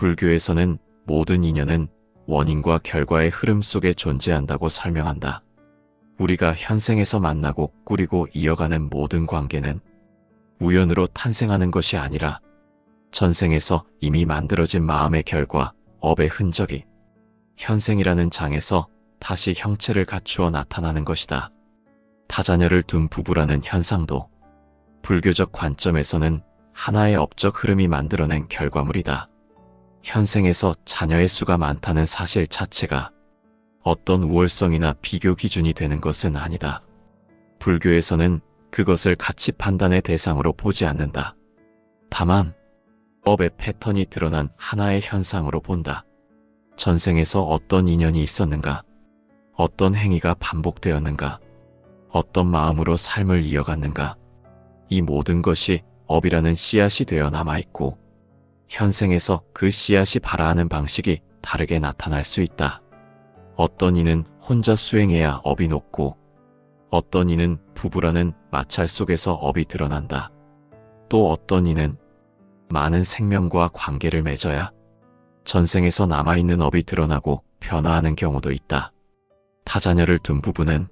불교에서는 모든 인연은 원인과 결과의 흐름 속에 존재한다고 설명한다. 우리가 현생에서 만나고 꾸리고 이어가는 모든 관계는 우연으로 탄생하는 것이 아니라 전생에서 이미 만들어진 마음의 결과, 업의 흔적이 현생이라는 장에서 다시 형체를 갖추어 나타나는 것이다. 다자녀를 둔 부부라는 현상도 불교적 관점에서는 하나의 업적 흐름이 만들어낸 결과물이다. 현생에서 자녀의 수가 많다는 사실 자체가 어떤 우월성이나 비교 기준이 되는 것은 아니다. 불교에서는 그것을 가치 판단의 대상으로 보지 않는다. 다만 업의 패턴이 드러난 하나의 현상으로 본다. 전생에서 어떤 인연이 있었는가, 어떤 행위가 반복되었는가, 어떤 마음으로 삶을 이어갔는가, 이 모든 것이 업이라는 씨앗이 되어 남아있고 현생에서 그 씨앗이 발아하는 방식이 다르게 나타날 수 있다. 어떤 이는 혼자 수행해야 업이 높고 어떤 이는 부부라는 마찰 속에서 업이 드러난다. 또 어떤 이는 많은 생명과 관계를 맺어야 전생에서 남아있는 업이 드러나고 변화하는 경우도 있다. 다자녀를 둔 부부는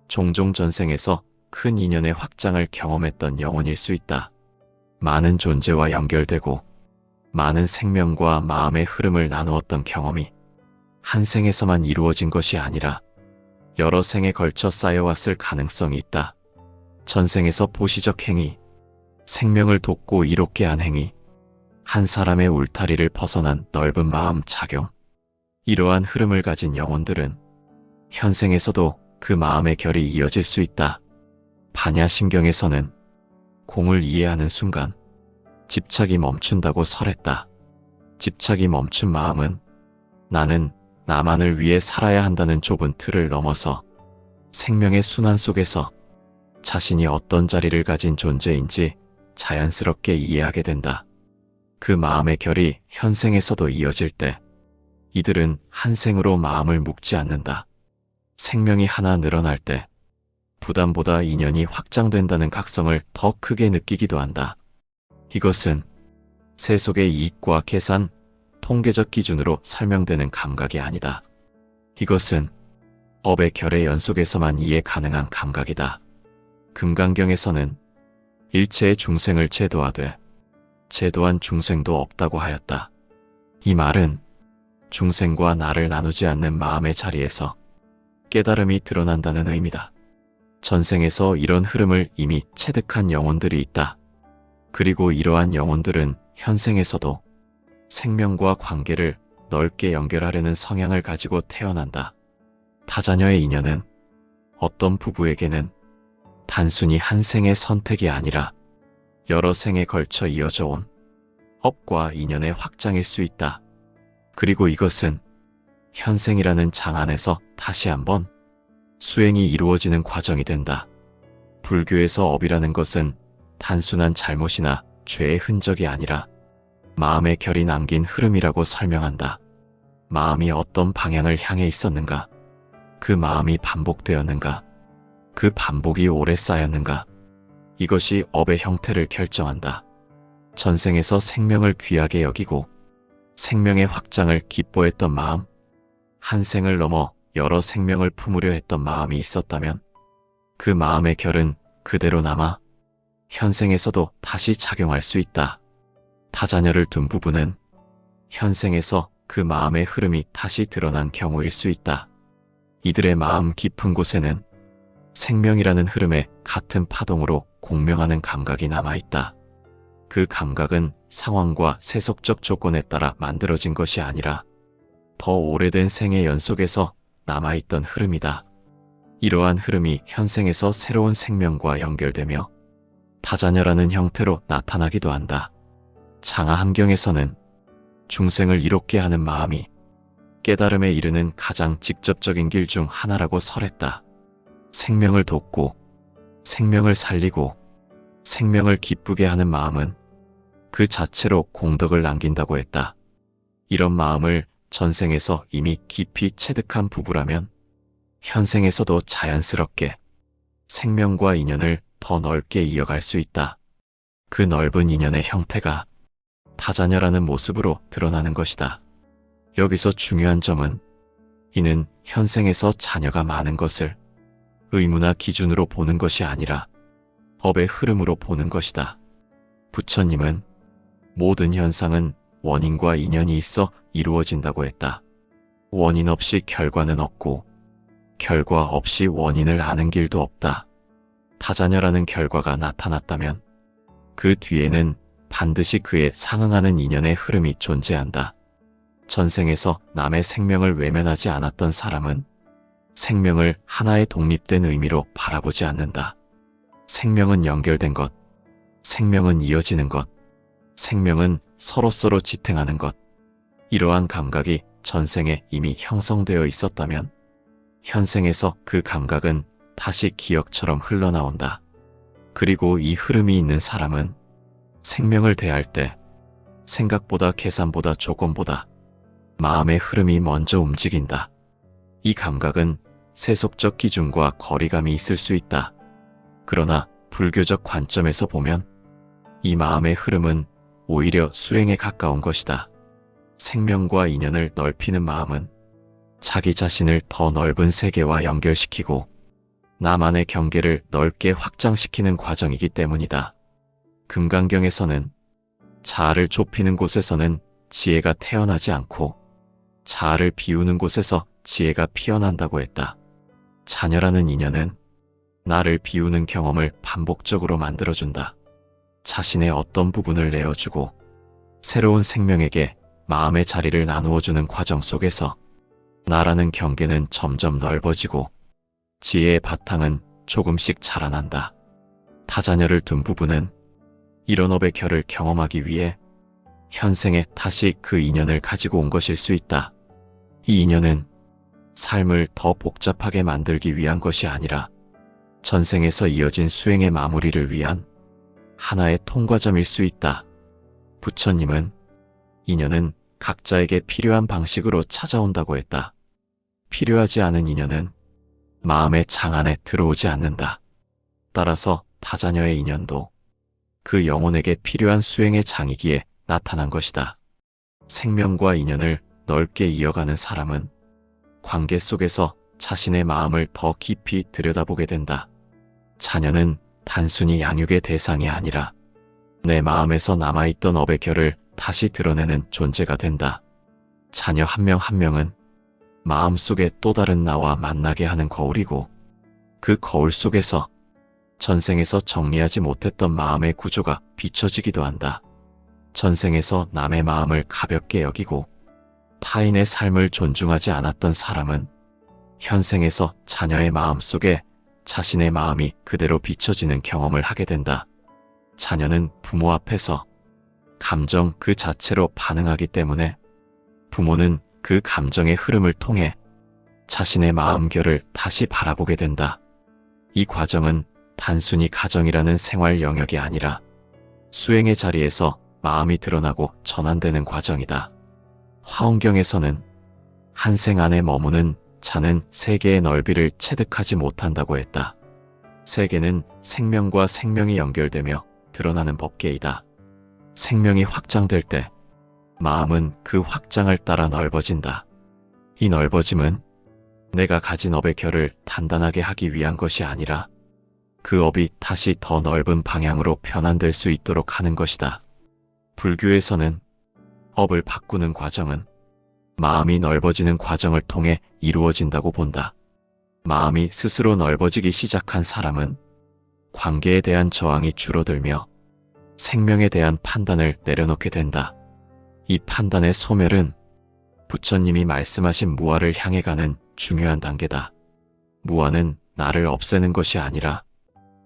종종 전생에서 큰 인연의 확장을 경험했던 영혼일 수 있다. 많은 존재와 연결되고 많은 생명과 마음의 흐름을 나누었던 경험이 한 생에서만 이루어진 것이 아니라 여러 생에 걸쳐 쌓여왔을 가능성이 있다. 전생에서 보시적 행위, 생명을 돕고 이롭게 한 행위, 한 사람의 울타리를 벗어난 넓은 마음 작용, 이러한 흐름을 가진 영혼들은 현생에서도 그 마음의 결이 이어질 수 있다. 반야심경에서는 공을 이해하는 순간 집착이 멈춘다고 설했다. 집착이 멈춘 마음은 나는 나만을 위해 살아야 한다는 좁은 틀을 넘어서 생명의 순환 속에서 자신이 어떤 자리를 가진 존재인지 자연스럽게 이해하게 된다. 그 마음의 결이 현생에서도 이어질 때 이들은 한 생으로 마음을 묶지 않는다. 생명이 하나 늘어날 때 부담보다 인연이 확장된다는 각성을 더 크게 느끼기도 한다. 이것은 세속의 이익과 계산, 통계적 기준으로 설명되는 감각이 아니다. 이것은 업의 결의 연속에서만 이해 가능한 감각이다. 금강경에서는 일체의 중생을 제도하되 제도한 중생도 없다고 하였다. 이 말은 중생과 나를 나누지 않는 마음의 자리에서 깨달음이 드러난다는 의미다. 전생에서 이런 흐름을 이미 체득한 영혼들이 있다. 그리고 이러한 영혼들은 현생에서도 생명과 관계를 넓게 연결하려는 성향을 가지고 태어난다. 다자녀의 인연은 어떤 부부에게는 단순히 한 생의 선택이 아니라 여러 생에 걸쳐 이어져 온 업과 인연의 확장일 수 있다. 그리고 이것은 현생이라는 장 안에서 다시 한번 수행이 이루어지는 과정이 된다. 불교에서 업이라는 것은 단순한 잘못이나 죄의 흔적이 아니라 마음의 결이 남긴 흐름이라고 설명한다. 마음이 어떤 방향을 향해 있었는가? 그 마음이 반복되었는가? 그 반복이 오래 쌓였는가? 이것이 업의 형태를 결정한다. 전생에서 생명을 귀하게 여기고 생명의 확장을 기뻐했던 마음, 한 생을 넘어 여러 생명을 품으려 했던 마음이 있었다면 그 마음의 결은 그대로 남아 현생에서도 다시 작용할 수 있다. 다자녀를 둔 부부는 현생에서 그 마음의 흐름이 다시 드러난 경우일 수 있다. 이들의 마음 깊은 곳에는 생명이라는 흐름에 같은 파동으로 공명하는 감각이 남아있다. 그 감각은 상황과 세속적 조건에 따라 만들어진 것이 아니라 더 오래된 생의 연속에서 남아있던 흐름이다. 이러한 흐름이 현생에서 새로운 생명과 연결되며 다자녀라는 형태로 나타나기도 한다. 장하함경에서는 중생을 이롭게 하는 마음이 깨달음에 이르는 가장 직접적인 길 중 하나라고 설했다. 생명을 돕고 생명을 살리고 생명을 기쁘게 하는 마음은 그 자체로 공덕을 남긴다고 했다. 이런 마음을 전생에서 이미 깊이 체득한 부부라면 현생에서도 자연스럽게 생명과 인연을 더 넓게 이어갈 수 있다. 그 넓은 인연의 형태가 다자녀라는 모습으로 드러나는 것이다. 여기서 중요한 점은 이는 현생에서 자녀가 많은 것을 의무나 기준으로 보는 것이 아니라 법의 흐름으로 보는 것이다. 부처님은 모든 현상은 원인과 인연이 있어 이루어진다고 했다. 원인 없이 결과는 없고 결과 없이 원인을 아는 길도 없다. 다자녀라는 결과가 나타났다면 그 뒤에는 반드시 그에 상응하는 인연의 흐름이 존재한다. 전생에서 남의 생명을 외면하지 않았던 사람은 생명을 하나의 독립된 의미로 바라보지 않는다. 생명은 연결된 것, 생명은 이어지는 것, 생명은 서로서로 지탱하는 것. 이러한 감각이 전생에 이미 형성되어 있었다면 현생에서 그 감각은 다시 기억처럼 흘러나온다. 그리고 이 흐름이 있는 사람은 생명을 대할 때 생각보다 계산보다 조건보다 마음의 흐름이 먼저 움직인다. 이 감각은 세속적 기준과 거리감이 있을 수 있다. 그러나 불교적 관점에서 보면 이 마음의 흐름은 오히려 수행에 가까운 것이다. 생명과 인연을 넓히는 마음은 자기 자신을 더 넓은 세계와 연결시키고 나만의 경계를 넓게 확장시키는 과정이기 때문이다. 금강경에서는 자아를 좁히는 곳에서는 지혜가 태어나지 않고 자아를 비우는 곳에서 지혜가 피어난다고 했다. 자녀라는 인연은 나를 비우는 경험을 반복적으로 만들어준다. 자신의 어떤 부분을 내어주고 새로운 생명에게 마음의 자리를 나누어주는 과정 속에서 나라는 경계는 점점 넓어지고 지혜의 바탕은 조금씩 자라난다. 다자녀를 둔 부부는 이런 업의 결을 경험하기 위해 현생에 다시 그 인연을 가지고 온 것일 수 있다. 이 인연은 삶을 더 복잡하게 만들기 위한 것이 아니라 전생에서 이어진 수행의 마무리를 위한 하나의 통과점일 수 있다. 부처님은 인연은 각자에게 필요한 방식으로 찾아온다고 했다. 필요하지 않은 인연은 마음의 장 안에 들어오지 않는다. 따라서 다자녀의 인연도 그 영혼에게 필요한 수행의 장이기에 나타난 것이다. 생명과 인연을 넓게 이어가는 사람은 관계 속에서 자신의 마음을 더 깊이 들여다보게 된다. 자녀는 단순히 양육의 대상이 아니라 내 마음에서 남아있던 업의 결을 다시 드러내는 존재가 된다. 자녀 한 명 한 명은 마음속에 또 다른 나와 만나게 하는 거울이고 그 거울 속에서 전생에서 정리하지 못했던 마음의 구조가 비춰지기도 한다. 전생에서 남의 마음을 가볍게 여기고 타인의 삶을 존중하지 않았던 사람은 현생에서 자녀의 마음 속에 자신의 마음이 그대로 비춰지는 경험을 하게 된다. 자녀는 부모 앞에서 감정 그 자체로 반응하기 때문에 부모는 그 감정의 흐름을 통해 자신의 마음결을 다시 바라보게 된다. 이 과정은 단순히 가정이라는 생활 영역이 아니라 수행의 자리에서 마음이 드러나고 전환되는 과정이다. 화엄경에서는 한 생 안에 머무는 자는 세계의 넓이를 체득하지 못한다고 했다. 세계는 생명과 생명이 연결되며 드러나는 법계이다. 생명이 확장될 때 마음은 그 확장을 따라 넓어진다. 이 넓어짐은 내가 가진 업의 결을 단단하게 하기 위한 것이 아니라 그 업이 다시 더 넓은 방향으로 변환될 수 있도록 하는 것이다. 불교에서는 업을 바꾸는 과정은 마음이 넓어지는 과정을 통해 이루어진다고 본다. 마음이 스스로 넓어지기 시작한 사람은 관계에 대한 저항이 줄어들며 생명에 대한 판단을 내려놓게 된다. 이 판단의 소멸은 부처님이 말씀하신 무아를 향해 가는 중요한 단계다. 무아는 나를 없애는 것이 아니라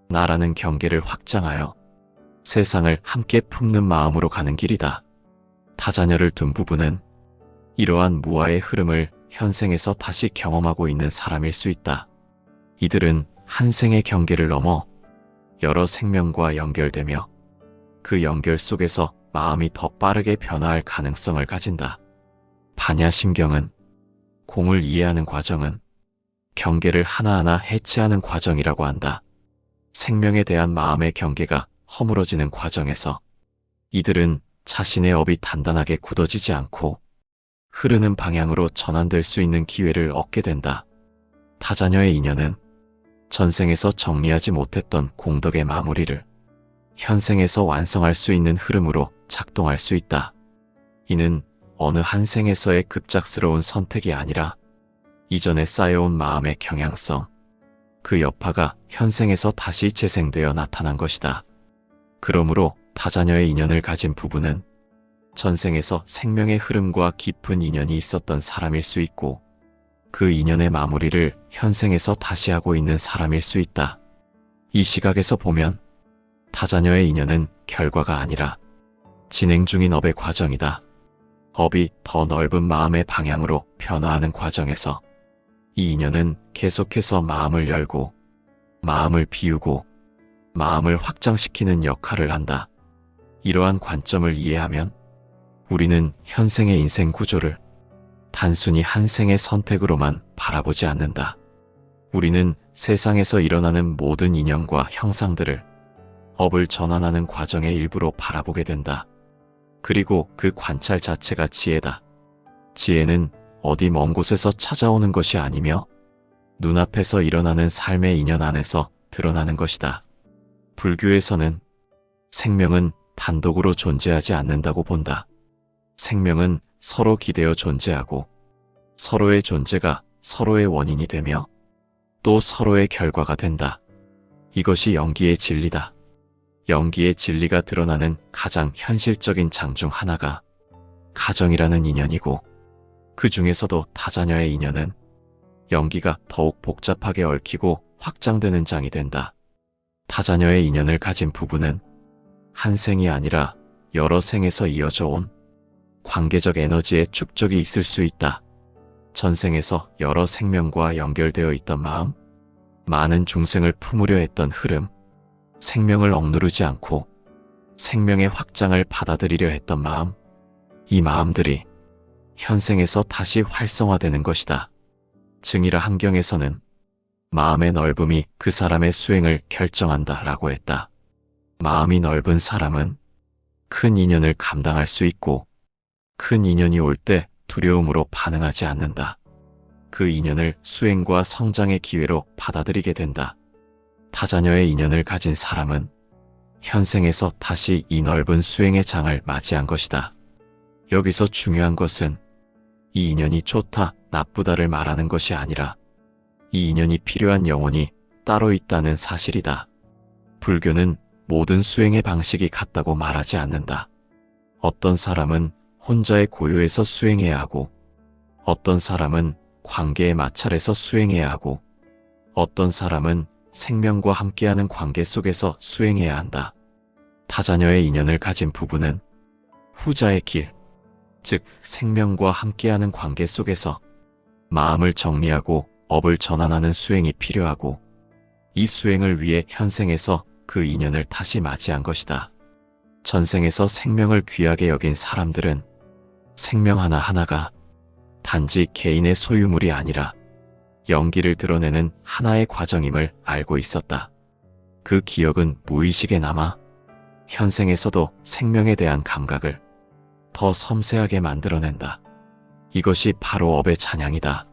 나라는 경계를 확장하여 세상을 함께 품는 마음으로 가는 길이다. 다자녀를 둔 부부는 이러한 무아의 흐름을 현생에서 다시 경험하고 있는 사람일 수 있다. 이들은 한 생의 경계를 넘어 여러 생명과 연결되며 그 연결 속에서 마음이 더 빠르게 변화할 가능성을 가진다. 반야심경은 공을 이해하는 과정은 경계를 하나하나 해체하는 과정이라고 한다. 생명에 대한 마음의 경계가 허물어지는 과정에서 이들은 자신의 업이 단단하게 굳어지지 않고 흐르는 방향으로 전환될 수 있는 기회를 얻게 된다. 타자녀의 인연은 전생에서 정리하지 못했던 공덕의 마무리를 현생에서 완성할 수 있는 흐름으로 작동할 수 있다. 이는 어느 한 생에서의 급작스러운 선택이 아니라 이전에 쌓여온 마음의 경향성, 그 여파가 현생에서 다시 재생되어 나타난 것이다. 그러므로 타자녀의 인연을 가진 부부는 전생에서 생명의 흐름과 깊은 인연이 있었던 사람일 수 있고 그 인연의 마무리를 현생에서 다시 하고 있는 사람일 수 있다. 이 시각에서 보면 타자녀의 인연은 결과가 아니라 진행 중인 업의 과정이다. 업이 더 넓은 마음의 방향으로 변화하는 과정에서 이 인연은 계속해서 마음을 열고 마음을 비우고 마음을 확장시키는 역할을 한다. 이러한 관점을 이해하면 우리는 현생의 인생 구조를 단순히 한 생의 선택으로만 바라보지 않는다. 우리는 세상에서 일어나는 모든 인연과 형상들을 업을 전환하는 과정의 일부로 바라보게 된다. 그리고 그 관찰 자체가 지혜다. 지혜는 어디 먼 곳에서 찾아오는 것이 아니며 눈앞에서 일어나는 삶의 인연 안에서 드러나는 것이다. 불교에서는 생명은 단독으로 존재하지 않는다고 본다. 생명은 서로 기대어 존재하고 서로의 존재가 서로의 원인이 되며 또 서로의 결과가 된다. 이것이 연기의 진리다. 연기의 진리가 드러나는 가장 현실적인 장 중 하나가 가정이라는 인연이고 그 중에서도 타자녀의 인연은 연기가 더욱 복잡하게 얽히고 확장되는 장이 된다. 타자녀의 인연을 가진 부부는 한 생이 아니라 여러 생에서 이어져 온 관계적 에너지의 축적이 있을 수 있다. 전생에서 여러 생명과 연결되어 있던 마음, 많은 중생을 품으려 했던 흐름, 생명을 억누르지 않고 생명의 확장을 받아들이려 했던 마음, 이 마음들이 현생에서 다시 활성화되는 것이다. 증이라 한경에서는 마음의 넓음이 그 사람의 수행을 결정한다 라고 했다. 마음이 넓은 사람은 큰 인연을 감당할 수 있고 큰 인연이 올 때 두려움으로 반응하지 않는다. 그 인연을 수행과 성장의 기회로 받아들이게 된다. 타자녀의 인연을 가진 사람은 현생에서 다시 이 넓은 수행의 장을 맞이한 것이다. 여기서 중요한 것은 이 인연이 좋다, 나쁘다를 말하는 것이 아니라 이 인연이 필요한 영혼이 따로 있다는 사실이다. 불교는 모든 수행의 방식이 같다고 말하지 않는다. 어떤 사람은 혼자의 고요에서 수행해야 하고 어떤 사람은 관계의 마찰에서 수행해야 하고 어떤 사람은 생명과 함께하는 관계 속에서 수행해야 한다. 타자녀의 인연을 가진 부부는 후자의 길, 즉 생명과 함께하는 관계 속에서 마음을 정리하고 업을 전환하는 수행이 필요하고 이 수행을 위해 현생에서 그 인연을 다시 맞이한 것이다. 전생에서 생명을 귀하게 여긴 사람들은 생명 하나하나가 단지 개인의 소유물이 아니라 연기를 드러내는 하나의 과정임을 알고 있었다. 그 기억은 무의식에 남아 현생에서도 생명에 대한 감각을 더 섬세하게 만들어낸다. 이것이 바로 업의 찬양이다.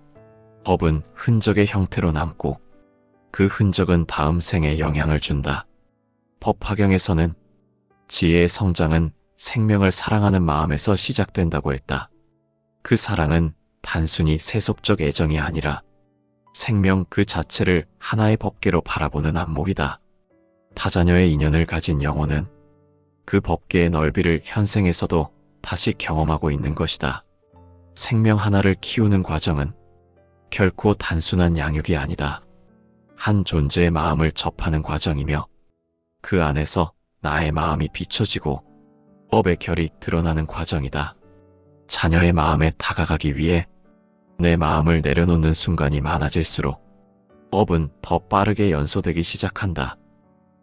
업은 흔적의 형태로 남고 그 흔적은 다음 생에 영향을 준다. 법화경에서는 지혜의 성장은 생명을 사랑하는 마음에서 시작된다고 했다. 그 사랑은 단순히 세속적 애정이 아니라 생명 그 자체를 하나의 법계로 바라보는 안목이다. 타자녀의 인연을 가진 영혼은 그 법계의 넓이를 현생에서도 다시 경험하고 있는 것이다. 생명 하나를 키우는 과정은 결코 단순한 양육이 아니다. 한 존재의 마음을 접하는 과정이며 그 안에서 나의 마음이 비춰지고 업의 결이 드러나는 과정이다. 자녀의 마음에 다가가기 위해 내 마음을 내려놓는 순간이 많아질수록 업은 더 빠르게 연소되기 시작한다.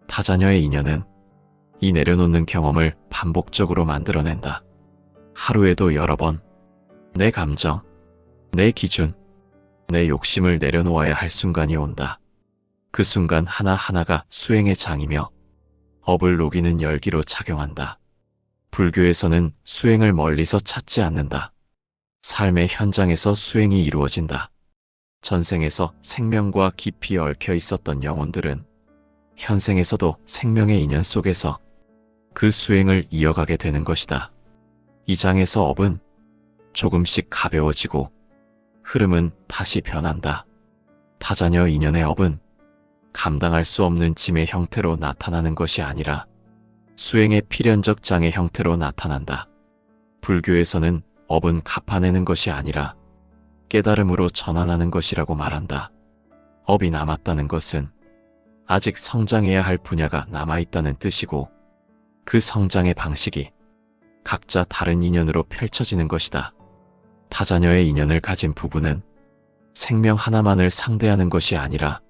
타자녀의 인연은 이 내려놓는 경험을 반복적으로 만들어낸다. 하루에도 여러 번 내 감정, 내 기준, 내 욕심을 내려놓아야 할 순간이 온다. 그 순간 하나하나가 수행의 장이며 업을 녹이는 열기로 작용한다. 불교에서는 수행을 멀리서 찾지 않는다. 삶의 현장에서 수행이 이루어진다. 전생에서 생명과 깊이 얽혀 있었던 영혼들은 현생에서도 생명의 인연 속에서 그 수행을 이어가게 되는 것이다. 이 장에서 업은 조금씩 가벼워지고 흐름은 다시 변한다. 타자녀 인연의 업은 감당할 수 없는 짐의 형태로 나타나는 것이 아니라 수행의 필연적 장의 형태로 나타난다. 불교에서는 업은 갚아내는 것이 아니라 깨달음으로 전환하는 것이라고 말한다. 업이 남았다는 것은 아직 성장해야 할 분야가 남아있다는 뜻이고 그 성장의 방식이 각자 다른 인연으로 펼쳐지는 것이다. 타자녀의 인연을 가진 부부는 생명 하나만을 상대하는 것이 아니라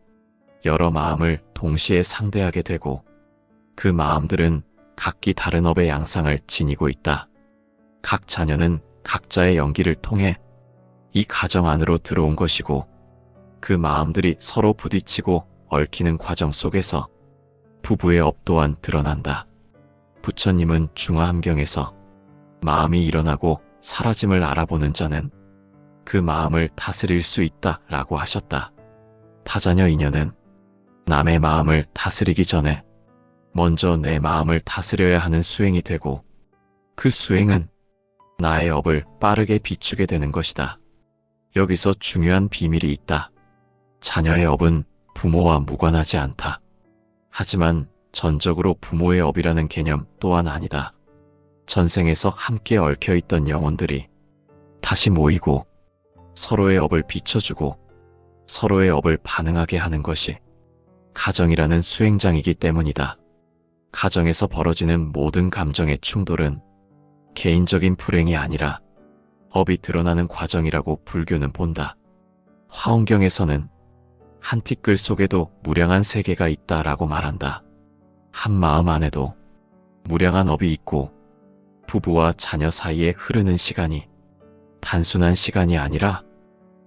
여러 마음을 동시에 상대하게 되고 그 마음들은 각기 다른 업의 양상을 지니고 있다. 각 자녀는 각자의 연기를 통해 이 가정 안으로 들어온 것이고 그 마음들이 서로 부딪히고 얽히는 과정 속에서 부부의 업 또한 드러난다. 부처님은 중화함경에서 마음이 일어나고 사라짐을 알아보는 자는 그 마음을 다스릴 수 있다 라고 하셨다. 타자녀 인연은 남의 마음을 다스리기 전에 먼저 내 마음을 다스려야 하는 수행이 되고 그 수행은 나의 업을 빠르게 비추게 되는 것이다. 여기서 중요한 비밀이 있다. 자녀의 업은 부모와 무관하지 않다. 하지만 전적으로 부모의 업이라는 개념 또한 아니다. 전생에서 함께 얽혀있던 영혼들이 다시 모이고 서로의 업을 비춰주고 서로의 업을 반응하게 하는 것이 가정이라는 수행장이기 때문이다. 가정에서 벌어지는 모든 감정의 충돌은 개인적인 불행이 아니라 업이 드러나는 과정이라고 불교는 본다. 화엄경에서는 한 티끌 속에도 무량한 세계가 있다라고 말한다. 한 마음 안에도 무량한 업이 있고 부부와 자녀 사이에 흐르는 시간이 단순한 시간이 아니라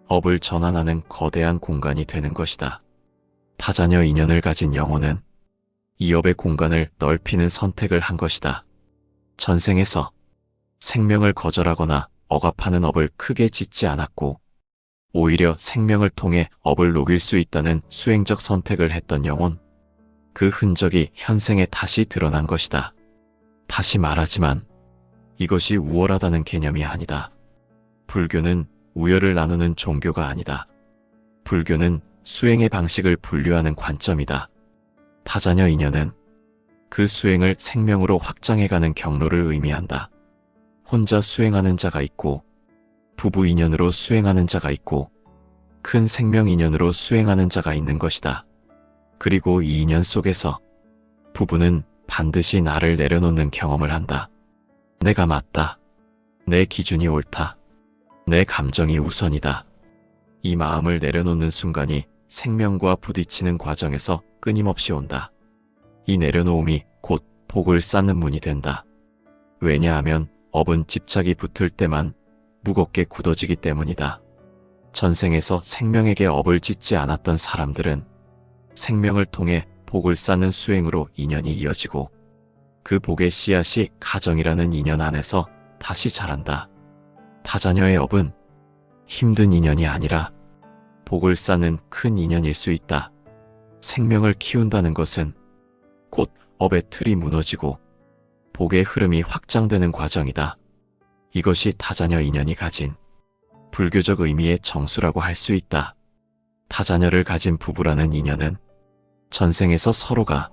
업을 전환하는 거대한 공간이 되는 것이다. 타자녀 인연을 가진 영혼은 이 업의 공간을 넓히는 선택을 한 것이다. 전생에서 생명을 거절하거나 억압하는 업을 크게 짓지 않았고 오히려 생명을 통해 업을 녹일 수 있다는 수행적 선택을 했던 영혼, 그 흔적이 현생에 다시 드러난 것이다. 다시 말하지만 이것이 우월하다는 개념이 아니다. 불교는 우열을 나누는 종교가 아니다. 불교는 수행의 방식을 분류하는 관점이다. 타자녀 인연은 그 수행을 생명으로 확장해가는 경로를 의미한다. 혼자 수행하는 자가 있고 부부 인연으로 수행하는 자가 있고 큰 생명 인연으로 수행하는 자가 있는 것이다. 그리고 이 인연 속에서 부부는 반드시 나를 내려놓는 경험을 한다. 내가 맞다. 내 기준이 옳다. 내 감정이 우선이다. 이 마음을 내려놓는 순간이 생명과 부딪히는 과정에서 끊임없이 온다. 이 내려놓음이 곧 복을 쌓는 문이 된다. 왜냐하면 업은 집착이 붙을 때만 무겁게 굳어지기 때문이다. 전생에서 생명에게 업을 짓지 않았던 사람들은 생명을 통해 복을 쌓는 수행으로 인연이 이어지고 그 복의 씨앗이 가정이라는 인연 안에서 다시 자란다. 타자녀의 업은 힘든 인연이 아니라 복을 쌓는 큰 인연일 수 있다. 생명을 키운다는 것은 곧 업의 틀이 무너지고 복의 흐름이 확장되는 과정이다. 이것이 타자녀 인연이 가진 불교적 의미의 정수라고 할 수 있다. 타자녀를 가진 부부라는 인연은 전생에서 서로가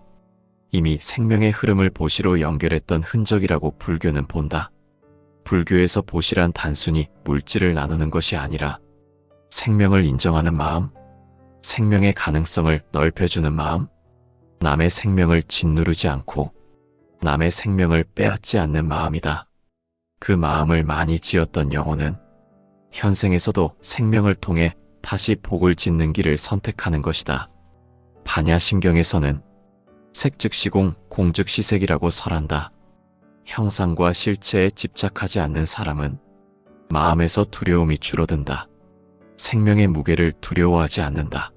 이미 생명의 흐름을 보시로 연결했던 흔적이라고 불교는 본다. 불교에서 보시란 단순히 물질을 나누는 것이 아니라 생명을 인정하는 마음, 생명의 가능성을 넓혀주는 마음, 남의 생명을 짓누르지 않고 남의 생명을 빼앗지 않는 마음이다. 그 마음을 많이 지었던 영혼은 현생에서도 생명을 통해 다시 복을 짓는 길을 선택하는 것이다. 반야심경에서는 색즉시공, 공즉시색이라고 설한다. 형상과 실체에 집착하지 않는 사람은 마음에서 두려움이 줄어든다. 생명의 무게를 두려워하지 않는다.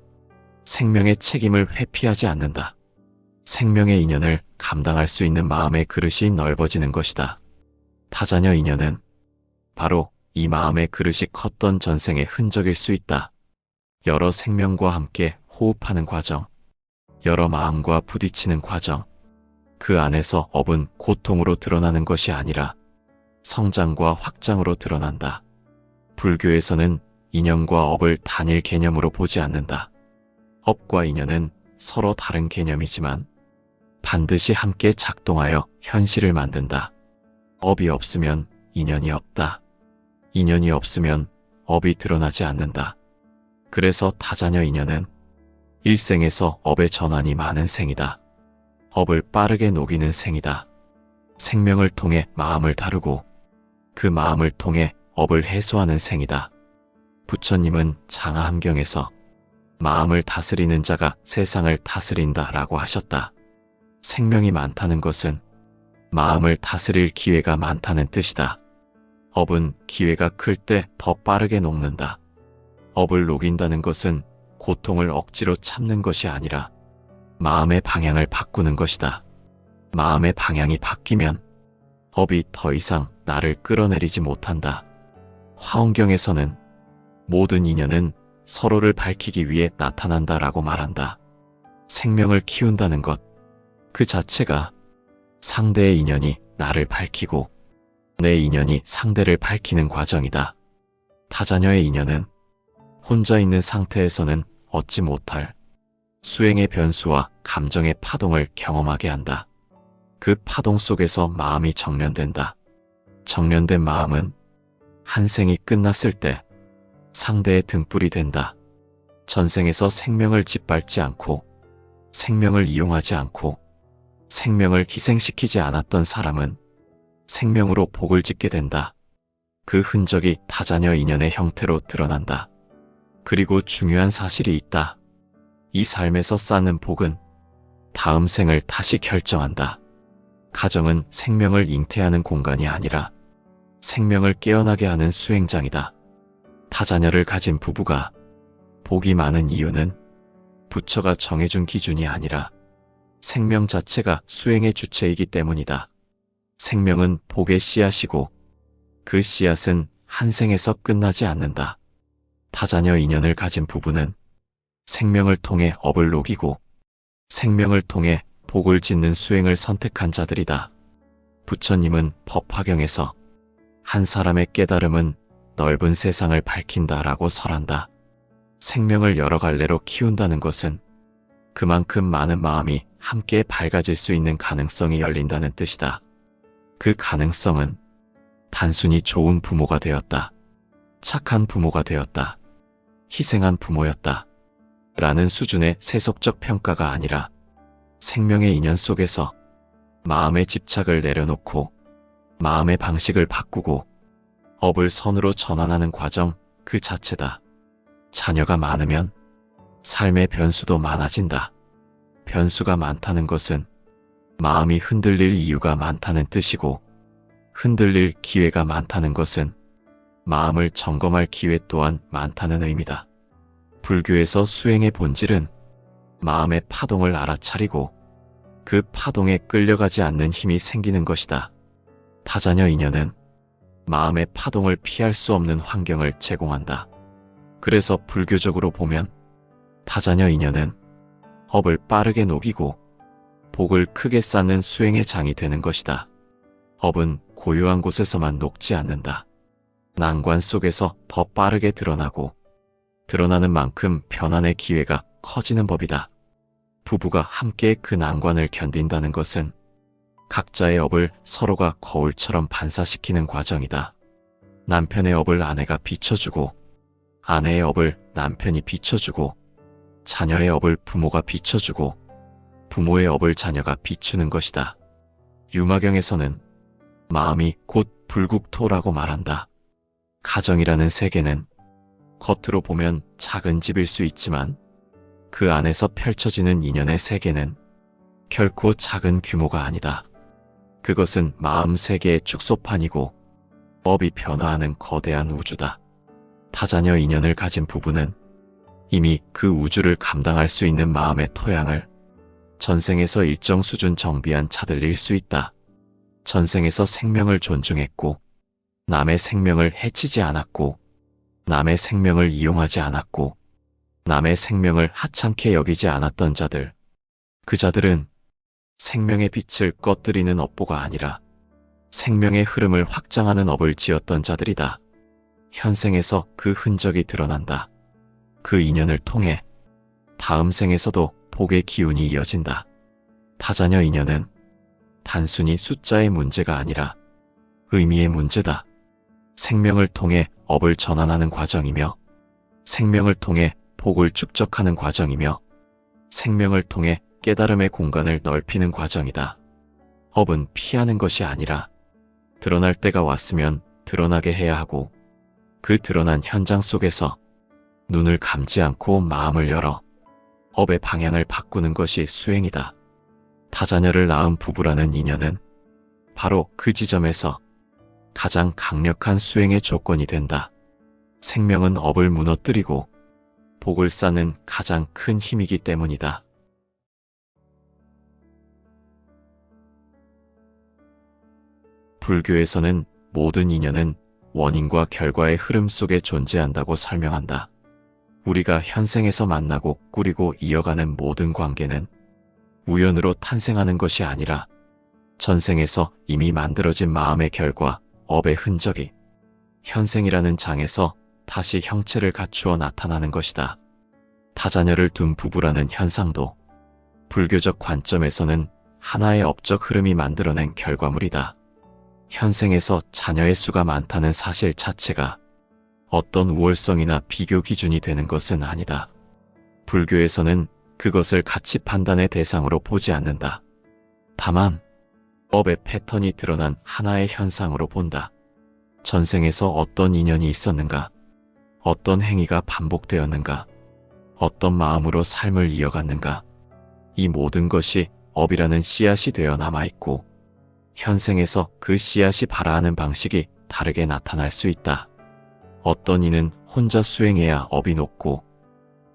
생명의 책임을 회피하지 않는다. 생명의 인연을 감당할 수 있는 마음의 그릇이 넓어지는 것이다. 타자녀 인연은 바로 이 마음의 그릇이 컸던 전생의 흔적일 수 있다. 여러 생명과 함께 호흡하는 과정, 여러 마음과 부딪히는 과정, 그 안에서 업은 고통으로 드러나는 것이 아니라 성장과 확장으로 드러난다. 불교에서는 인연과 업을 단일 개념으로 보지 않는다. 업과 인연은 서로 다른 개념이지만 반드시 함께 작동하여 현실을 만든다. 업이 없으면 인연이 없다. 인연이 없으면 업이 드러나지 않는다. 그래서 타자녀 인연은 일생에서 업의 전환이 많은 생이다. 업을 빠르게 녹이는 생이다. 생명을 통해 마음을 다루고 그 마음을 통해 업을 해소하는 생이다. 부처님은 장하함경에서 마음을 다스리는 자가 세상을 다스린다 라고 하셨다. 생명이 많다는 것은 마음을 다스릴 기회가 많다는 뜻이다. 업은 기회가 클 때 더 빠르게 녹는다. 업을 녹인다는 것은 고통을 억지로 참는 것이 아니라 마음의 방향을 바꾸는 것이다. 마음의 방향이 바뀌면 업이 더 이상 나를 끌어내리지 못한다. 화엄경에서는 모든 인연은 서로를 밝히기 위해 나타난다라고 말한다. 생명을 키운다는 것, 그 자체가 상대의 인연이 나를 밝히고 내 인연이 상대를 밝히는 과정이다. 타자녀의 인연은 혼자 있는 상태에서는 얻지 못할 수행의 변수와 감정의 파동을 경험하게 한다. 그 파동 속에서 마음이 정련된다. 정련된 마음은 한 생이 끝났을 때 상대의 등불이 된다. 전생에서 생명을 짓밟지 않고 생명을 이용하지 않고 생명을 희생시키지 않았던 사람은 생명으로 복을 짓게 된다. 그 흔적이 타자녀 인연의 형태로 드러난다. 그리고 중요한 사실이 있다. 이 삶에서 쌓는 복은 다음 생을 다시 결정한다. 가정은 생명을 잉태하는 공간이 아니라 생명을 깨어나게 하는 수행장이다. 타자녀를 가진 부부가 복이 많은 이유는 부처가 정해준 기준이 아니라 생명 자체가 수행의 주체이기 때문이다. 생명은 복의 씨앗이고 그 씨앗은 한 생에서 끝나지 않는다. 타자녀 인연을 가진 부부는 생명을 통해 업을 녹이고 생명을 통해 복을 짓는 수행을 선택한 자들이다. 부처님은 법화경에서 한 사람의 깨달음은 넓은 세상을 밝힌다라고 설한다. 생명을 여러 갈래로 키운다는 것은 그만큼 많은 마음이 함께 밝아질 수 있는 가능성이 열린다는 뜻이다. 그 가능성은 단순히 좋은 부모가 되었다. 착한 부모가 되었다. 희생한 부모였다. 라는 수준의 세속적 평가가 아니라 생명의 인연 속에서 마음의 집착을 내려놓고 마음의 방식을 바꾸고 업을 선으로 전환하는 과정 그 자체다. 자녀가 많으면 삶의 변수도 많아진다. 변수가 많다는 것은 마음이 흔들릴 이유가 많다는 뜻이고 흔들릴 기회가 많다는 것은 마음을 점검할 기회 또한 많다는 의미다. 불교에서 수행의 본질은 마음의 파동을 알아차리고 그 파동에 끌려가지 않는 힘이 생기는 것이다. 타자녀 인연은 마음의 파동을 피할 수 없는 환경을 제공한다. 그래서 불교적으로 보면 타자녀 인연은 업을 빠르게 녹이고 복을 크게 쌓는 수행의 장이 되는 것이다. 업은 고요한 곳에서만 녹지 않는다. 난관 속에서 더 빠르게 드러나고 드러나는 만큼 변환의 기회가 커지는 법이다. 부부가 함께 그 난관을 견딘다는 것은 각자의 업을 서로가 거울처럼 반사시키는 과정이다. 남편의 업을 아내가 비춰주고 아내의 업을 남편이 비춰주고 자녀의 업을 부모가 비춰주고 부모의 업을 자녀가 비추는 것이다. 유마경에서는 마음이 곧 불국토라고 말한다. 가정이라는 세계는 겉으로 보면 작은 집일 수 있지만 그 안에서 펼쳐지는 인연의 세계는 결코 작은 규모가 아니다. 그것은 마음 세계의 축소판이고 법이 변화하는 거대한 우주다. 타자녀 인연을 가진 부부는 이미 그 우주를 감당할 수 있는 마음의 토양을 전생에서 일정 수준 정비한 차들일 수 있다. 전생에서 생명을 존중했고, 남의 생명을 해치지 않았고, 남의 생명을 이용하지 않았고, 남의 생명을 하찮게 여기지 않았던 자들, 그 자들은 생명의 빛을 꺼뜨리는 업보가 아니라 생명의 흐름을 확장하는 업을 지었던 자들이다. 현생에서 그 흔적이 드러난다. 그 인연을 통해 다음 생에서도 복의 기운이 이어진다. 타자녀 인연은 단순히 숫자의 문제가 아니라 의미의 문제다. 생명을 통해 업을 전환하는 과정이며, 생명을 통해 복을 축적하는 과정이며, 생명을 통해 깨달음의 공간을 넓히는 과정이다. 업은 피하는 것이 아니라 드러날 때가 왔으면 드러나게 해야 하고, 그 드러난 현장 속에서 눈을 감지 않고 마음을 열어 업의 방향을 바꾸는 것이 수행이다. 타자녀를 낳은 부부라는 인연은 바로 그 지점에서 가장 강력한 수행의 조건이 된다. 생명은 업을 무너뜨리고 복을 쌓는 가장 큰 힘이기 때문이다. 불교에서는 모든 인연은 원인과 결과의 흐름 속에 존재한다고 설명한다. 우리가 현생에서 만나고 꾸리고 이어가는 모든 관계는 우연으로 탄생하는 것이 아니라 전생에서 이미 만들어진 마음의 결과, 업의 흔적이 현생이라는 장에서 다시 형체를 갖추어 나타나는 것이다. 타자녀를 둔 부부라는 현상도 불교적 관점에서는 하나의 업적 흐름이 만들어낸 결과물이다. 현생에서 자녀의 수가 많다는 사실 자체가 어떤 우월성이나 비교 기준이 되는 것은 아니다. 불교에서는 그것을 가치 판단의 대상으로 보지 않는다. 다만 업의 패턴이 드러난 하나의 현상으로 본다. 전생에서 어떤 인연이 있었는가, 어떤 행위가 반복되었는가, 어떤 마음으로 삶을 이어갔는가, 이 모든 것이 업이라는 씨앗이 되어 남아있고, 현생에서 그 씨앗이 발아하는 방식이 다르게 나타날 수 있다. 어떤 이는 혼자 수행해야 업이 높고,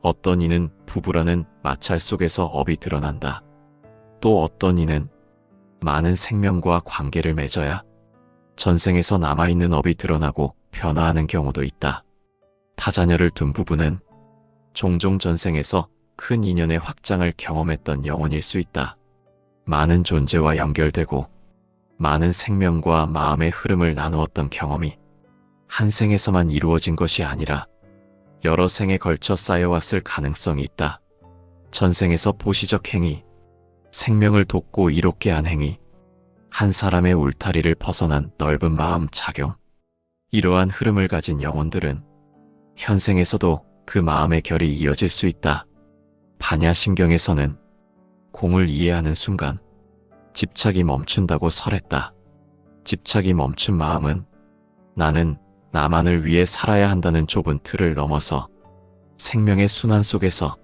어떤 이는 부부라는 마찰 속에서 업이 드러난다. 또 어떤 이는 많은 생명과 관계를 맺어야 전생에서 남아있는 업이 드러나고 변화하는 경우도 있다. 타자녀를 둔 부부는 종종 전생에서 큰 인연의 확장을 경험했던 영혼일 수 있다. 많은 존재와 연결되고 많은 생명과 마음의 흐름을 나누었던 경험이 한 생에서만 이루어진 것이 아니라 여러 생에 걸쳐 쌓여왔을 가능성이 있다. 전생에서 보시적 행위, 생명을 돕고 이롭게 한 행위, 한 사람의 울타리를 벗어난 넓은 마음 작용, 이러한 흐름을 가진 영혼들은 현생에서도 그 마음의 결이 이어질 수 있다. 반야심경에서는 공을 이해하는 순간 집착이 멈춘다고 설했다. 집착이 멈춘 마음은 나는 나만을 위해 살아야 한다는 좁은 틀을 넘어서 생명의 순환 속에서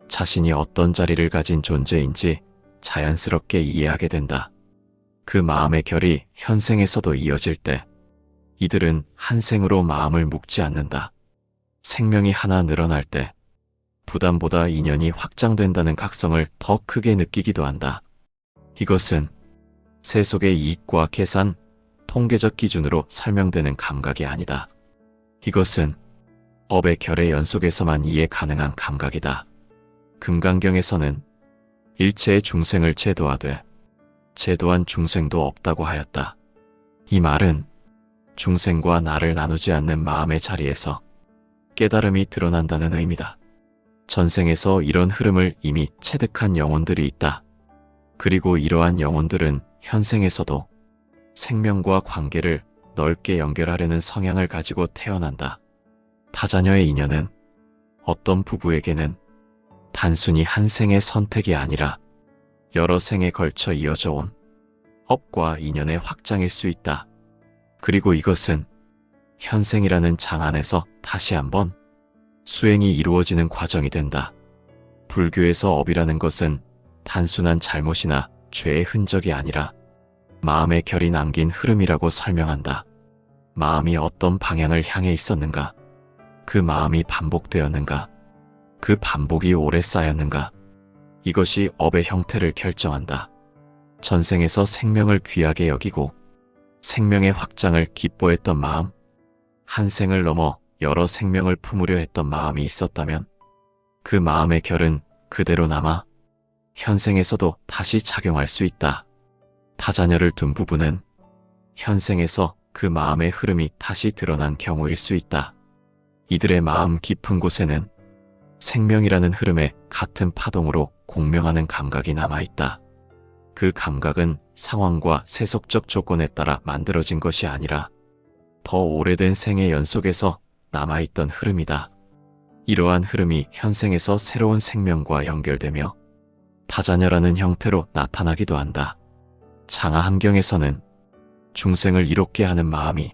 자신이 어떤 자리를 가진 존재인지 자연스럽게 이해하게 된다. 그 마음의 결이 현생에서도 이어질 때 이들은 한 생으로 마음을 묶지 않는다. 생명이 하나 늘어날 때 부담보다 인연이 확장된다는 각성을 더 크게 느끼기도 한다. 이것은 세속의 이익과 계산, 통계적 기준으로 설명되는 감각이 아니다. 이것은 업의 결의 연속에서만 이해 가능한 감각이다. 금강경에서는 일체의 중생을 제도하되 제도한 중생도 없다고 하였다. 이 말은 중생과 나를 나누지 않는 마음의 자리에서 깨달음이 드러난다는 의미다. 전생에서 이런 흐름을 이미 체득한 영혼들이 있다. 그리고 이러한 영혼들은 현생에서도 생명과 관계를 넓게 연결하려는 성향을 가지고 태어난다. 타자녀의 인연은 어떤 부부에게는 단순히 한 생의 선택이 아니라 여러 생에 걸쳐 이어져 온 업과 인연의 확장일 수 있다. 그리고 이것은 현생이라는 장 안에서 다시 한번 수행이 이루어지는 과정이 된다. 불교에서 업이라는 것은 단순한 잘못이나 죄의 흔적이 아니라 마음의 결이 남긴 흐름이라고 설명한다. 마음이 어떤 방향을 향해 있었는가? 그 마음이 반복되었는가? 그 반복이 오래 쌓였는가? 이것이 업의 형태를 결정한다. 전생에서 생명을 귀하게 여기고 생명의 확장을 기뻐했던 마음, 한 생을 넘어 여러 생명을 품으려 했던 마음이 있었다면 그 마음의 결은 그대로 남아 현생에서도 다시 작용할 수 있다. 타자녀를 둔 부부는 현생에서 그 마음의 흐름이 다시 드러난 경우일 수 있다. 이들의 마음 깊은 곳에는 생명이라는 흐름에 같은 파동으로 공명하는 감각이 남아있다. 그 감각은 상황과 세속적 조건에 따라 만들어진 것이 아니라 더 오래된 생의 연속에서 남아있던 흐름이다. 이러한 흐름이 현생에서 새로운 생명과 연결되며 타자녀라는 형태로 나타나기도 한다. 장하 함경에서는 중생을 이롭게 하는 마음이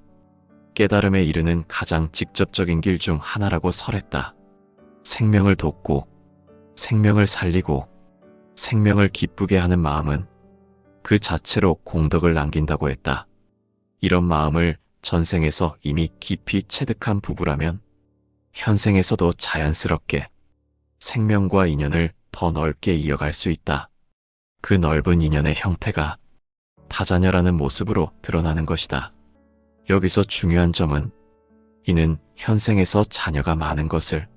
깨달음에 이르는 가장 직접적인 길 중 하나라고 설했다. 생명을 돕고 생명을 살리고 생명을 기쁘게 하는 마음은 그 자체로 공덕을 남긴다고 했다. 이런 마음을 전생에서 이미 깊이 체득한 부부라면 현생에서도 자연스럽게 생명과 인연을 더 넓게 이어갈 수 있다. 그 넓은 인연의 형태가 타자녀라는 모습으로 드러나는 것이다. 여기서 중요한 점은 이는 현생에서 자녀가 많은 것을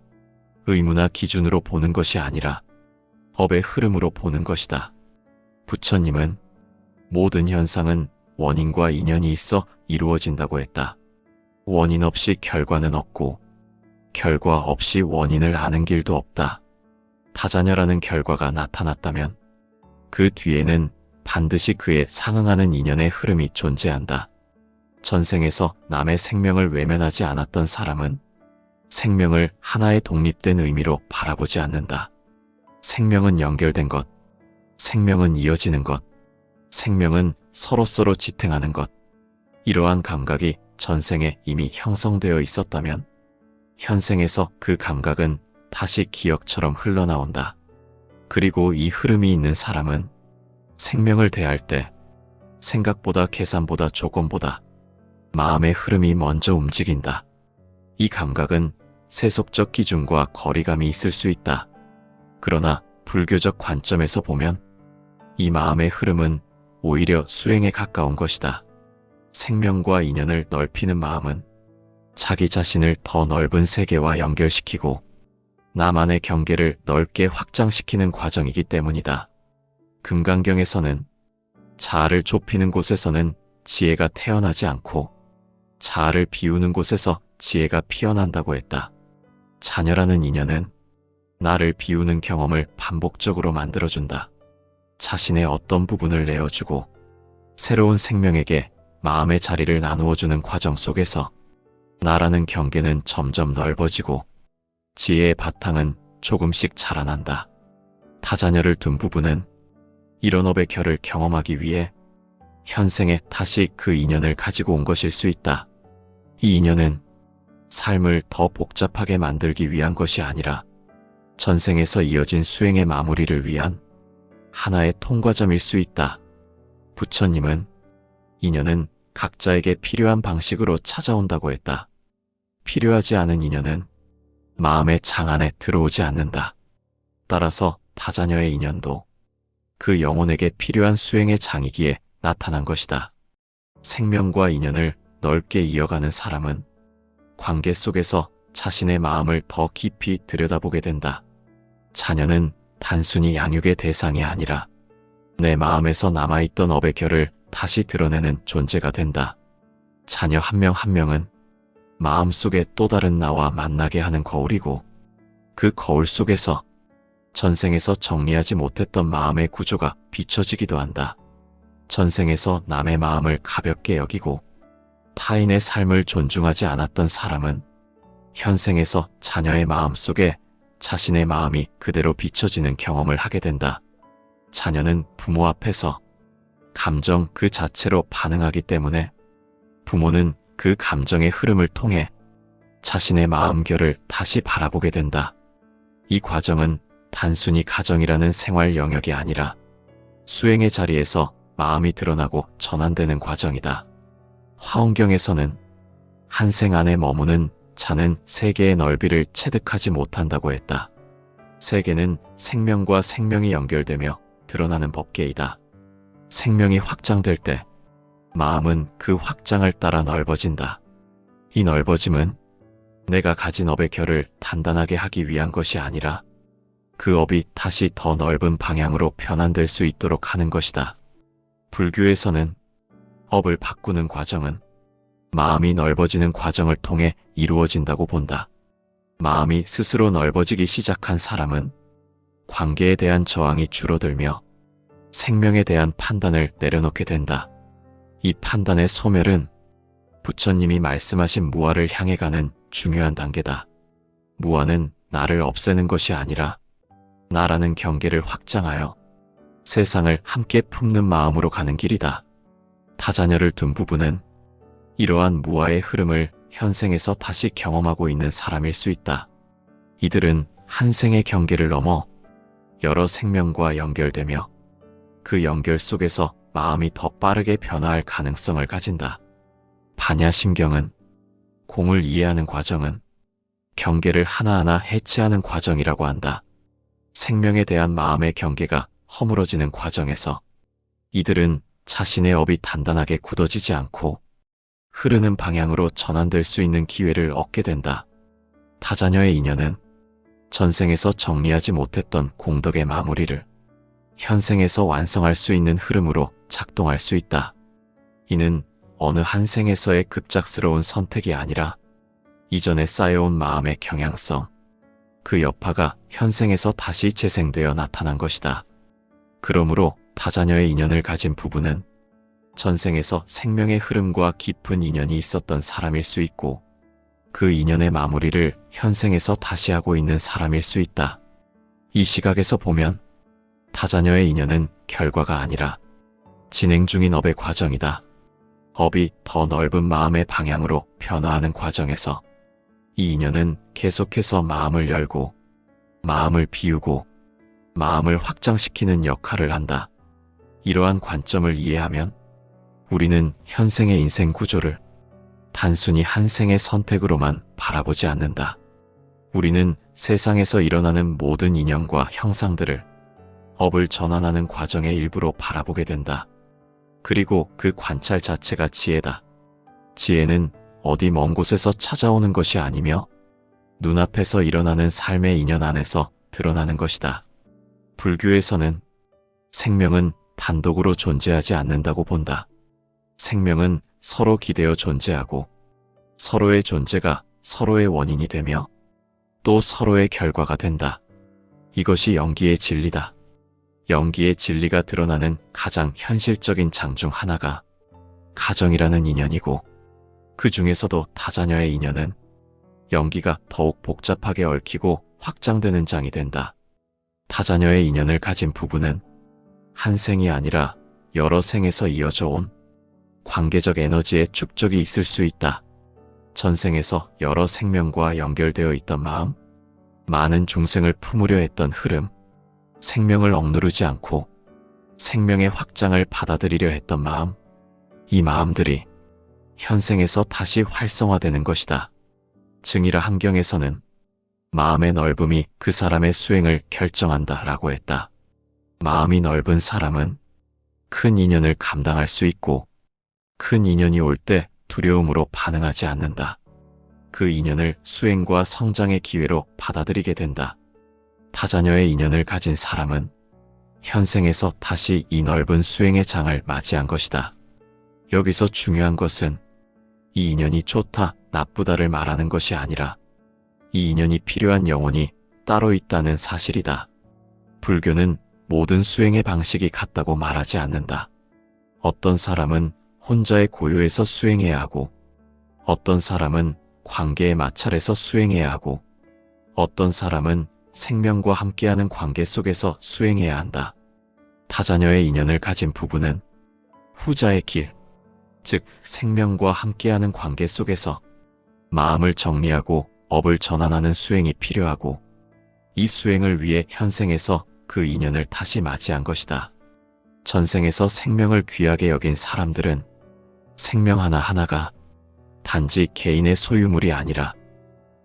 의무나 기준으로 보는 것이 아니라 법의 흐름으로 보는 것이다. 부처님은 모든 현상은 원인과 인연이 있어 이루어진다고 했다. 원인 없이 결과는 없고 결과 없이 원인을 아는 길도 없다. 타자녀라는 결과가 나타났다면 그 뒤에는 반드시 그에 상응하는 인연의 흐름이 존재한다. 전생에서 남의 생명을 외면하지 않았던 사람은 생명을 하나의 독립된 의미로 바라보지 않는다. 생명은 연결된 것, 생명은 이어지는 것, 생명은 서로서로 지탱하는 것. 이러한 감각이 전생에 이미 형성되어 있었다면 현생에서 그 감각은 다시 기억처럼 흘러나온다. 그리고 이 흐름이 있는 사람은 생명을 대할 때 생각보다 계산보다 조건보다 마음의 흐름이 먼저 움직인다. 이 감각은 세속적 기준과 거리감이 있을 수 있다. 그러나 불교적 관점에서 보면 이 마음의 흐름은 오히려 수행에 가까운 것이다. 생명과 인연을 넓히는 마음은 자기 자신을 더 넓은 세계와 연결시키고 나만의 경계를 넓게 확장시키는 과정이기 때문이다. 금강경에서는 자아를 좁히는 곳에서는 지혜가 태어나지 않고 자아를 비우는 곳에서 지혜가 피어난다고 했다. 자녀라는 인연은 나를 비우는 경험을 반복적으로 만들어준다. 자신의 어떤 부분을 내어주고 새로운 생명에게 마음의 자리를 나누어주는 과정 속에서 나라는 경계는 점점 넓어지고 지혜의 바탕은 조금씩 자라난다. 타자녀를 둔 부부는 이런 업의 결을 경험하기 위해 현생에 다시 그 인연을 가지고 온 것일 수 있다. 이 인연은 삶을 더 복잡하게 만들기 위한 것이 아니라 전생에서 이어진 수행의 마무리를 위한 하나의 통과점일 수 있다. 부처님은 인연은 각자에게 필요한 방식으로 찾아온다고 했다. 필요하지 않은 인연은 마음의 장 안에 들어오지 않는다. 따라서 타자녀의 인연도 그 영혼에게 필요한 수행의 장이기에 나타난 것이다. 생명과 인연을 넓게 이어가는 사람은 관계 속에서 자신의 마음을 더 깊이 들여다보게 된다. 자녀는 단순히 양육의 대상이 아니라 내 마음에서 남아있던 업의 결을 다시 드러내는 존재가 된다. 자녀 한 명 한 명은 마음속에 또 다른 나와 만나게 하는 거울이고 그 거울 속에서 전생에서 정리하지 못했던 마음의 구조가 비춰지기도 한다. 전생에서 남의 마음을 가볍게 여기고 타인의 삶을 존중하지 않았던 사람은 현생에서 자녀의 마음 속에 자신의 마음이 그대로 비춰지는 경험을 하게 된다. 자녀는 부모 앞에서 감정 그 자체로 반응하기 때문에 부모는 그 감정의 흐름을 통해 자신의 마음결을 다시 바라보게 된다. 이 과정은 단순히 가정이라는 생활 영역이 아니라 수행의 자리에서 마음이 드러나고 전환되는 과정이다. 화엄경에서는 한 생 안에 머무는 자는 세계의 넓이를 체득하지 못한다고 했다. 세계는 생명과 생명이 연결되며 드러나는 법계이다. 생명이 확장될 때 마음은 그 확장을 따라 넓어진다. 이 넓어짐은 내가 가진 업의 결을 단단하게 하기 위한 것이 아니라 그 업이 다시 더 넓은 방향으로 변환될 수 있도록 하는 것이다. 불교에서는 업을 바꾸는 과정은 마음이 넓어지는 과정을 통해 이루어진다고 본다. 마음이 스스로 넓어지기 시작한 사람은 관계에 대한 저항이 줄어들며 생명에 대한 판단을 내려놓게 된다. 이 판단의 소멸은 부처님이 말씀하신 무아를 향해 가는 중요한 단계다. 무아는 나를 없애는 것이 아니라 나라는 경계를 확장하여 세상을 함께 품는 마음으로 가는 길이다. 타자녀를 둔 부부는 이러한 무아의 흐름을 현생에서 다시 경험하고 있는 사람일 수 있다. 이들은 한 생의 경계를 넘어 여러 생명과 연결되며 그 연결 속에서 마음이 더 빠르게 변화할 가능성을 가진다. 반야심경은 공을 이해하는 과정은 경계를 하나하나 해체하는 과정이라고 한다. 생명에 대한 마음의 경계가 허물어지는 과정에서 이들은 자신의 업이 단단하게 굳어지지 않고 흐르는 방향으로 전환될 수 있는 기회를 얻게 된다. 타자녀의 인연은 전생에서 정리하지 못했던 공덕의 마무리를 현생에서 완성할 수 있는 흐름으로 작동할 수 있다. 이는 어느 한 생에서의 급작스러운 선택이 아니라 이전에 쌓여온 마음의 경향성, 그 여파가 현생에서 다시 재생되어 나타난 것이다. 그러므로 타자녀의 인연을 가진 부부는 전생에서 생명의 흐름과 깊은 인연이 있었던 사람일 수 있고 그 인연의 마무리를 현생에서 다시 하고 있는 사람일 수 있다. 이 시각에서 보면 타자녀의 인연은 결과가 아니라 진행 중인 업의 과정이다. 업이 더 넓은 마음의 방향으로 변화하는 과정에서 이 인연은 계속해서 마음을 열고 마음을 비우고 마음을 확장시키는 역할을 한다. 이러한 관점을 이해하면 우리는 현생의 인생 구조를 단순히 한 생의 선택으로만 바라보지 않는다. 우리는 세상에서 일어나는 모든 인연과 형상들을 업을 전환하는 과정의 일부로 바라보게 된다. 그리고 그 관찰 자체가 지혜다. 지혜는 어디 먼 곳에서 찾아오는 것이 아니며 눈앞에서 일어나는 삶의 인연 안에서 드러나는 것이다. 불교에서는 생명은 단독으로 존재하지 않는다고 본다. 생명은 서로 기대어 존재하고 서로의 존재가 서로의 원인이 되며 또 서로의 결과가 된다. 이것이 연기의 진리다. 연기의 진리가 드러나는 가장 현실적인 장 중 하나가 가정이라는 인연이고 그 중에서도 타자녀의 인연은 연기가 더욱 복잡하게 얽히고 확장되는 장이 된다. 타자녀의 인연을 가진 부부는 한 생이 아니라 여러 생에서 이어져 온 관계적 에너지의 축적이 있을 수 있다. 전생에서 여러 생명과 연결되어 있던 마음, 많은 중생을 품으려 했던 흐름, 생명을 억누르지 않고 생명의 확장을 받아들이려 했던 마음, 이 마음들이 현생에서 다시 활성화되는 것이다. 증이라 함경에서는 마음의 넓음이 그 사람의 수행을 결정한다 라고 했다. 마음이 넓은 사람은 큰 인연을 감당할 수 있고 큰 인연이 올 때 두려움으로 반응하지 않는다. 그 인연을 수행과 성장의 기회로 받아들이게 된다. 타자녀의 인연을 가진 사람은 현생에서 다시 이 넓은 수행의 장을 맞이한 것이다. 여기서 중요한 것은 이 인연이 좋다, 나쁘다를 말하는 것이 아니라 이 인연이 필요한 영혼이 따로 있다는 사실이다. 불교는 모든 수행의 방식이 같다고 말하지 않는다. 어떤 사람은 혼자의 고요에서 수행해야 하고 어떤 사람은 관계의 마찰에서 수행해야 하고 어떤 사람은 생명과 함께하는 관계 속에서 수행해야 한다. 타자녀의 인연을 가진 부부는 후자의 길, 즉 생명과 함께하는 관계 속에서 마음을 정리하고 업을 전환하는 수행이 필요하고 이 수행을 위해 현생에서 그 인연을 다시 맞이한 것이다. 전생에서 생명을 귀하게 여긴 사람들은 생명 하나하나가 단지 개인의 소유물이 아니라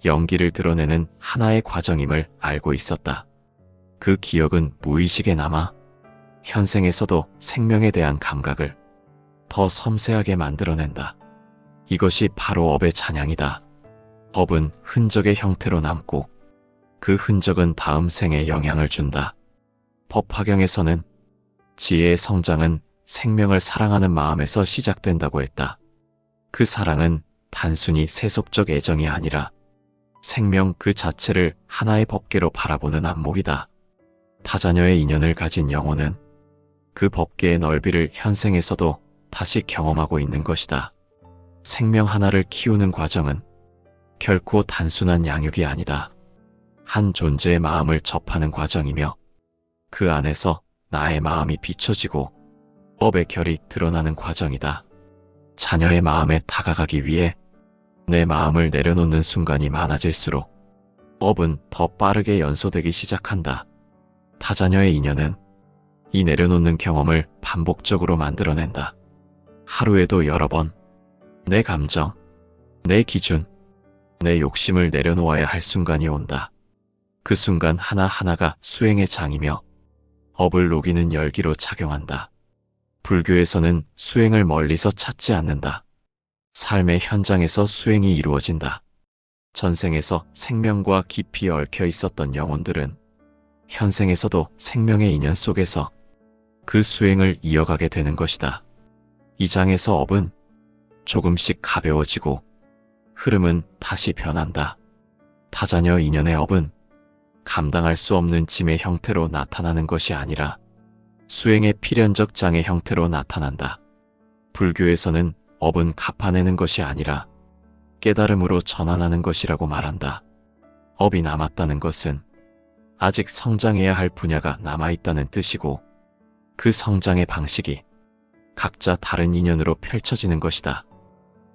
연기를 드러내는 하나의 과정임을 알고 있었다. 그 기억은 무의식에 남아 현생에서도 생명에 대한 감각을 더 섬세하게 만들어낸다. 이것이 바로 업의 찬양이다. 업은 흔적의 형태로 남고 그 흔적은 다음 생에 영향을 준다. 법화경에서는 지혜의 성장은 생명을 사랑하는 마음에서 시작된다고 했다. 그 사랑은 단순히 세속적 애정이 아니라 생명 그 자체를 하나의 법계로 바라보는 안목이다. 타자녀의 인연을 가진 영혼은 그 법계의 넓이를 현생에서도 다시 경험하고 있는 것이다. 생명 하나를 키우는 과정은 결코 단순한 양육이 아니다. 한 존재의 마음을 접하는 과정이며 그 안에서 나의 마음이 비춰지고 법의 결이 드러나는 과정이다. 자녀의 마음에 다가가기 위해 내 마음을 내려놓는 순간이 많아질수록 법은 더 빠르게 연소되기 시작한다. 타자녀의 인연은 이 내려놓는 경험을 반복적으로 만들어낸다. 하루에도 여러 번 내 감정, 내 기준, 내 욕심을 내려놓아야 할 순간이 온다. 그 순간 하나하나가 수행의 장이며 업을 녹이는 열기로 작용한다. 불교에서는 수행을 멀리서 찾지 않는다. 삶의 현장에서 수행이 이루어진다. 전생에서 생명과 깊이 얽혀 있었던 영혼들은 현생에서도 생명의 인연 속에서 그 수행을 이어가게 되는 것이다. 이 장에서 업은 조금씩 가벼워지고 흐름은 다시 변한다. 타자녀 인연의 업은 감당할 수 없는 짐의 형태로 나타나는 것이 아니라 수행의 필연적 장의 형태로 나타난다. 불교에서는 업은 갚아내는 것이 아니라 깨달음으로 전환하는 것이라고 말한다. 업이 남았다는 것은 아직 성장해야 할 분야가 남아있다는 뜻이고 그 성장의 방식이 각자 다른 인연으로 펼쳐지는 것이다.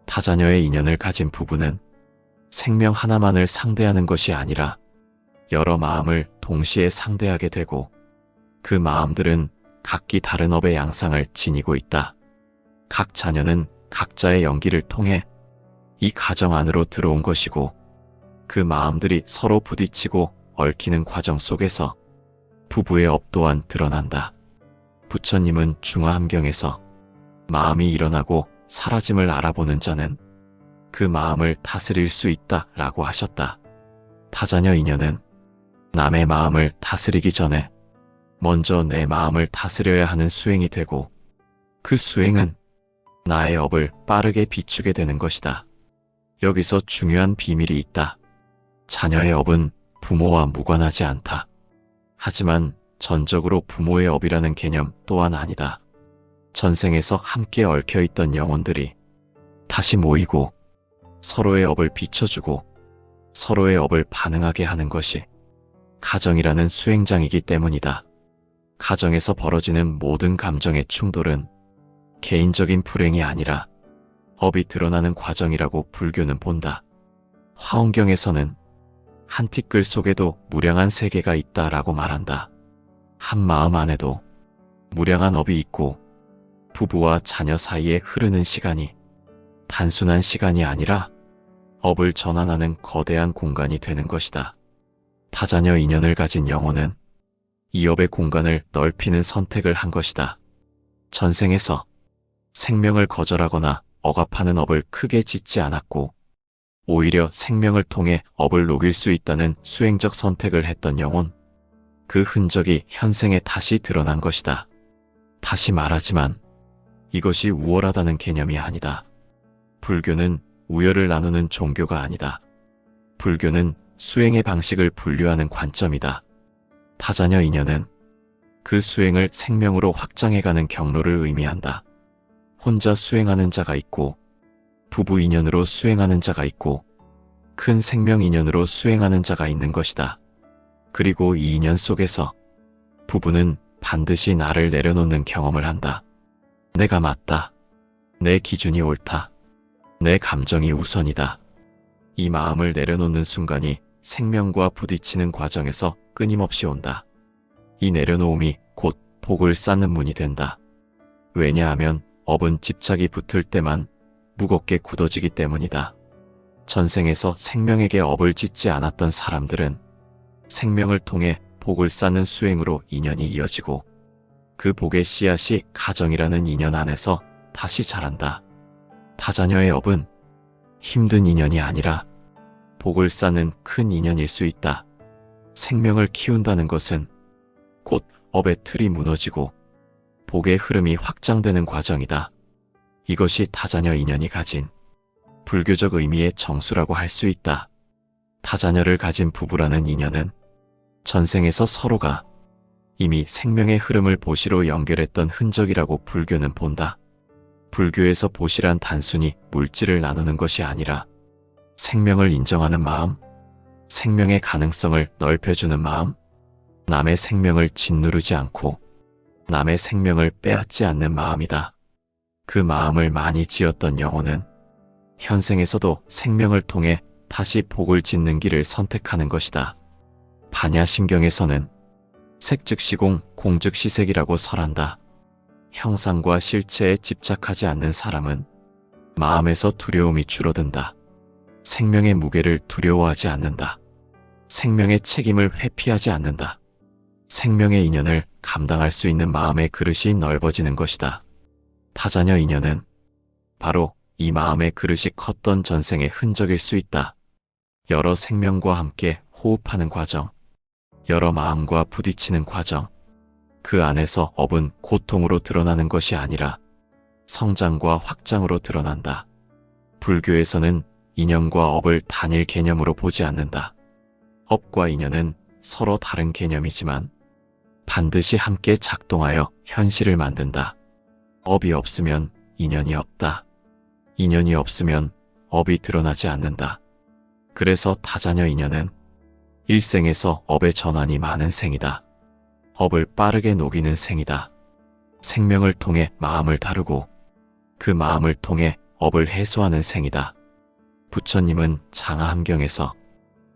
타자녀의 인연을 가진 부부는 생명 하나만을 상대하는 것이 아니라 여러 마음을 동시에 상대하게 되고 그 마음들은 각기 다른 업의 양상을 지니고 있다. 각 자녀는 각자의 연기를 통해 이 가정 안으로 들어온 것이고 그 마음들이 서로 부딪히고 얽히는 과정 속에서 부부의 업 또한 드러난다. 부처님은 중화함경에서 마음이 일어나고 사라짐을 알아보는 자는 그 마음을 다스릴 수 있다 라고 하셨다. 타자녀 인연은 남의 마음을 다스리기 전에 먼저 내 마음을 다스려야 하는 수행이 되고 그 수행은 나의 업을 빠르게 비추게 되는 것이다. 여기서 중요한 비밀이 있다. 자녀의 업은 부모와 무관하지 않다. 하지만 전적으로 부모의 업이라는 개념 또한 아니다. 전생에서 함께 얽혀있던 영혼들이 다시 모이고 서로의 업을 비춰주고 서로의 업을 반응하게 하는 것이 가정이라는 수행장이기 때문이다. 가정에서 벌어지는 모든 감정의 충돌은 개인적인 불행이 아니라 업이 드러나는 과정이라고 불교는 본다. 화엄경에서는 한 티끌 속에도 무량한 세계가 있다라고 말한다. 한 마음 안에도 무량한 업이 있고 부부와 자녀 사이에 흐르는 시간이 단순한 시간이 아니라 업을 전환하는 거대한 공간이 되는 것이다. 타자녀 인연을 가진 영혼은 이 업의 공간을 넓히는 선택을 한 것이다. 전생에서 생명을 거절하거나 억압하는 업을 크게 짓지 않았고 오히려 생명을 통해 업을 녹일 수 있다는 수행적 선택을 했던 영혼, 그 흔적이 현생에 다시 드러난 것이다. 다시 말하지만 이것이 우월하다는 개념이 아니다. 불교는 우열을 나누는 종교가 아니다. 불교는 수행의 방식을 분류하는 관점이다. 타자녀 인연은 그 수행을 생명으로 확장해가는 경로를 의미한다. 혼자 수행하는 자가 있고 부부 인연으로 수행하는 자가 있고 큰 생명 인연으로 수행하는 자가 있는 것이다. 그리고 이 인연 속에서 부부는 반드시 나를 내려놓는 경험을 한다. 내가 맞다. 내 기준이 옳다. 내 감정이 우선이다. 이 마음을 내려놓는 순간이 생명과 부딪히는 과정에서 끊임없이 온다. 이 내려놓음이 곧 복을 쌓는 문이 된다. 왜냐하면 업은 집착이 붙을 때만 무겁게 굳어지기 때문이다. 전생에서 생명에게 업을 짓지 않았던 사람들은 생명을 통해 복을 쌓는 수행으로 인연이 이어지고 그 복의 씨앗이 가정이라는 인연 안에서 다시 자란다. 다자녀의 업은 힘든 인연이 아니라 복을 쌓는 큰 인연일 수 있다. 생명을 키운다는 것은 곧 업의 틀이 무너지고 복의 흐름이 확장되는 과정이다. 이것이 다자녀 인연이 가진 불교적 의미의 정수라고 할 수 있다. 다자녀를 가진 부부라는 인연은 전생에서 서로가 이미 생명의 흐름을 보시로 연결했던 흔적이라고 불교는 본다. 불교에서 보시란 단순히 물질을 나누는 것이 아니라 생명을 인정하는 마음, 생명의 가능성을 넓혀주는 마음, 남의 생명을 짓누르지 않고 남의 생명을 빼앗지 않는 마음이다. 그 마음을 많이 지었던 영혼은 현생에서도 생명을 통해 다시 복을 짓는 길을 선택하는 것이다. 반야심경에서는 색즉시공, 공즉시색이라고 설한다. 형상과 실체에 집착하지 않는 사람은 마음에서 두려움이 줄어든다. 생명의 무게를 두려워하지 않는다. 생명의 책임을 회피하지 않는다. 생명의 인연을 감당할 수 있는 마음의 그릇이 넓어지는 것이다. 다자녀 인연은 바로 이 마음의 그릇이 컸던 전생의 흔적일 수 있다. 여러 생명과 함께 호흡하는 과정, 여러 마음과 부딪히는 과정, 그 안에서 업은 고통으로 드러나는 것이 아니라 성장과 확장으로 드러난다. 불교에서는 인연과 업을 단일 개념으로 보지 않는다. 업과 인연은 서로 다른 개념이지만 반드시 함께 작동하여 현실을 만든다. 업이 없으면 인연이 없다. 인연이 없으면 업이 드러나지 않는다. 그래서 다자녀 인연은 일생에서 업의 전환이 많은 생이다. 업을 빠르게 녹이는 생이다. 생명을 통해 마음을 다루고 그 마음을 통해 업을 해소하는 생이다. 부처님은 장하함경에서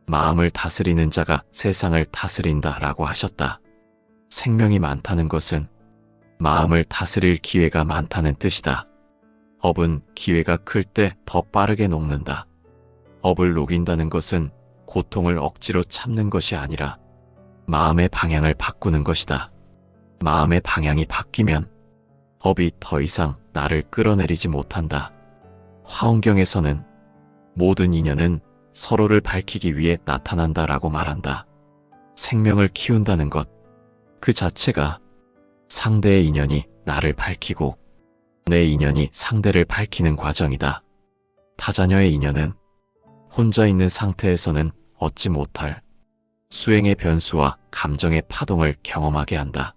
마음을 다스리는 자가 세상을 다스린다 라고 하셨다. 생명이 많다는 것은 마음을 다스릴 기회가 많다는 뜻이다. 업은 기회가 클 때 더 빠르게 녹는다. 업을 녹인다는 것은 고통을 억지로 참는 것이 아니라 마음의 방향을 바꾸는 것이다. 마음의 방향이 바뀌면 업이 더 이상 나를 끌어내리지 못한다. 화엄경에서는 모든 인연은 서로를 밝히기 위해 나타난다라고 말한다. 생명을 키운다는 것, 그 자체가 상대의 인연이 나를 밝히고 내 인연이 상대를 밝히는 과정이다. 다자녀의 인연은 혼자 있는 상태에서는 얻지 못할 수행의 변수와 감정의 파동을 경험하게 한다.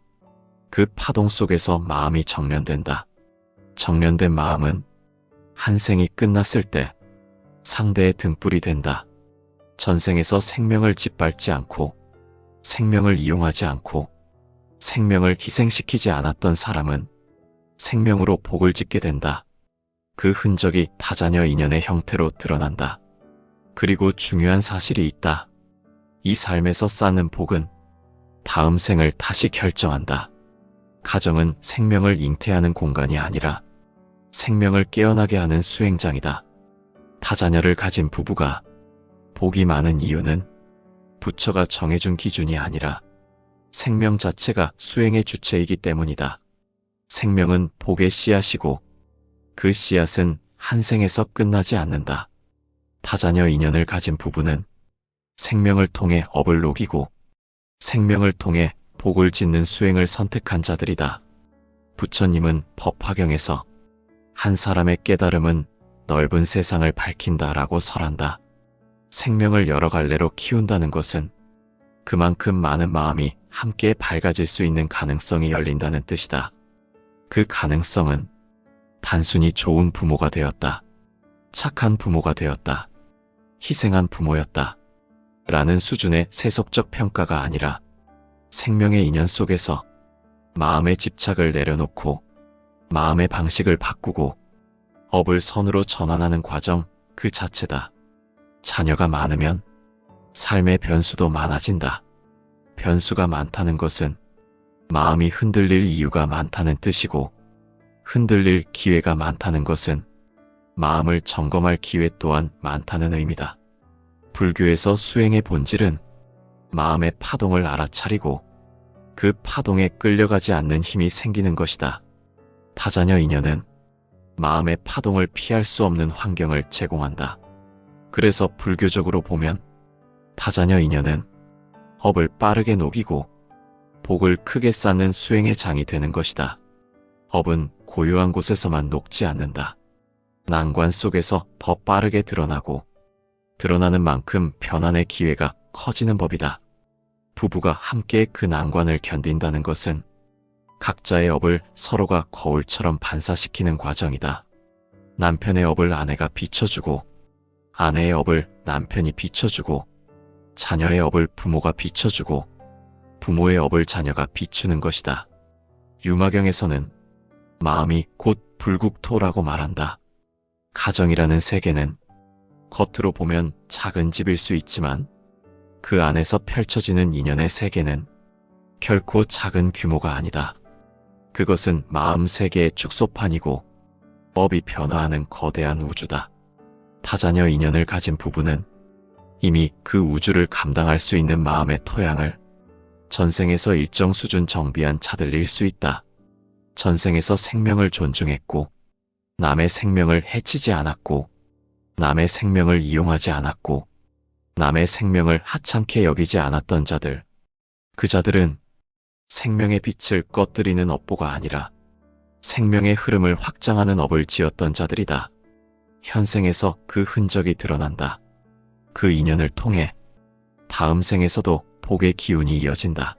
그 파동 속에서 마음이 정련된다. 정련된 마음은 한 생이 끝났을 때 상대의 등불이 된다. 전생에서 생명을 짓밟지 않고 생명을 이용하지 않고 생명을 희생시키지 않았던 사람은 생명으로 복을 짓게 된다. 그 흔적이 다자녀 인연의 형태로 드러난다. 그리고 중요한 사실이 있다. 이 삶에서 쌓는 복은 다음 생을 다시 결정한다. 가정은 생명을 잉태하는 공간이 아니라 생명을 깨어나게 하는 수행장이다. 다자녀를 가진 부부가 복이 많은 이유는 부처가 정해준 기준이 아니라 생명 자체가 수행의 주체이기 때문이다. 생명은 복의 씨앗이고 그 씨앗은 한 생에서 끝나지 않는다. 다자녀 인연을 가진 부부는 생명을 통해 업을 녹이고 생명을 통해 복을 짓는 수행을 선택한 자들이다. 부처님은 법화경에서 한 사람의 깨달음은 넓은 세상을 밝힌다라고 설한다. 생명을 여러 갈래로 키운다는 것은 그만큼 많은 마음이 함께 밝아질 수 있는 가능성이 열린다는 뜻이다. 그 가능성은 단순히 좋은 부모가 되었다, 착한 부모가 되었다, 희생한 부모였다 라는 수준의 세속적 평가가 아니라 생명의 인연 속에서 마음의 집착을 내려놓고 마음의 방식을 바꾸고 업을 선으로 전환하는 과정 그 자체다. 자녀가 많으면 삶의 변수도 많아진다. 변수가 많다는 것은 마음이 흔들릴 이유가 많다는 뜻이고 흔들릴 기회가 많다는 것은 마음을 점검할 기회 또한 많다는 의미다. 불교에서 수행의 본질은 마음의 파동을 알아차리고 그 파동에 끌려가지 않는 힘이 생기는 것이다. 타자녀 인연은 마음의 파동을 피할 수 없는 환경을 제공한다. 그래서 불교적으로 보면 타자녀 인연은 업을 빠르게 녹이고 복을 크게 쌓는 수행의 장이 되는 것이다. 업은 고요한 곳에서만 녹지 않는다. 난관 속에서 더 빠르게 드러나고 드러나는 만큼 변환의 기회가 커지는 법이다. 부부가 함께 그 난관을 견딘다는 것은 각자의 업을 서로가 거울처럼 반사시키는 과정이다. 남편의 업을 아내가 비춰주고 아내의 업을 남편이 비춰주고 자녀의 업을 부모가 비춰주고 부모의 업을 자녀가 비추는 것이다. 유마경에서는 마음이 곧 불국토라고 말한다. 가정이라는 세계는 겉으로 보면 작은 집일 수 있지만 그 안에서 펼쳐지는 인연의 세계는 결코 작은 규모가 아니다. 그것은 마음 세계의 축소판이고 법이 변화하는 거대한 우주다. 타자녀 인연을 가진 부부는 이미 그 우주를 감당할 수 있는 마음의 토양을 전생에서 일정 수준 정비한 차들일 수 있다. 전생에서 생명을 존중했고 남의 생명을 해치지 않았고 남의 생명을 이용하지 않았고 남의 생명을 하찮게 여기지 않았던 자들, 그 자들은 생명의 빛을 꺼뜨리는 업보가 아니라 생명의 흐름을 확장하는 업을 지었던 자들이다. 현생에서 그 흔적이 드러난다. 그 인연을 통해 다음 생에서도 복의 기운이 이어진다.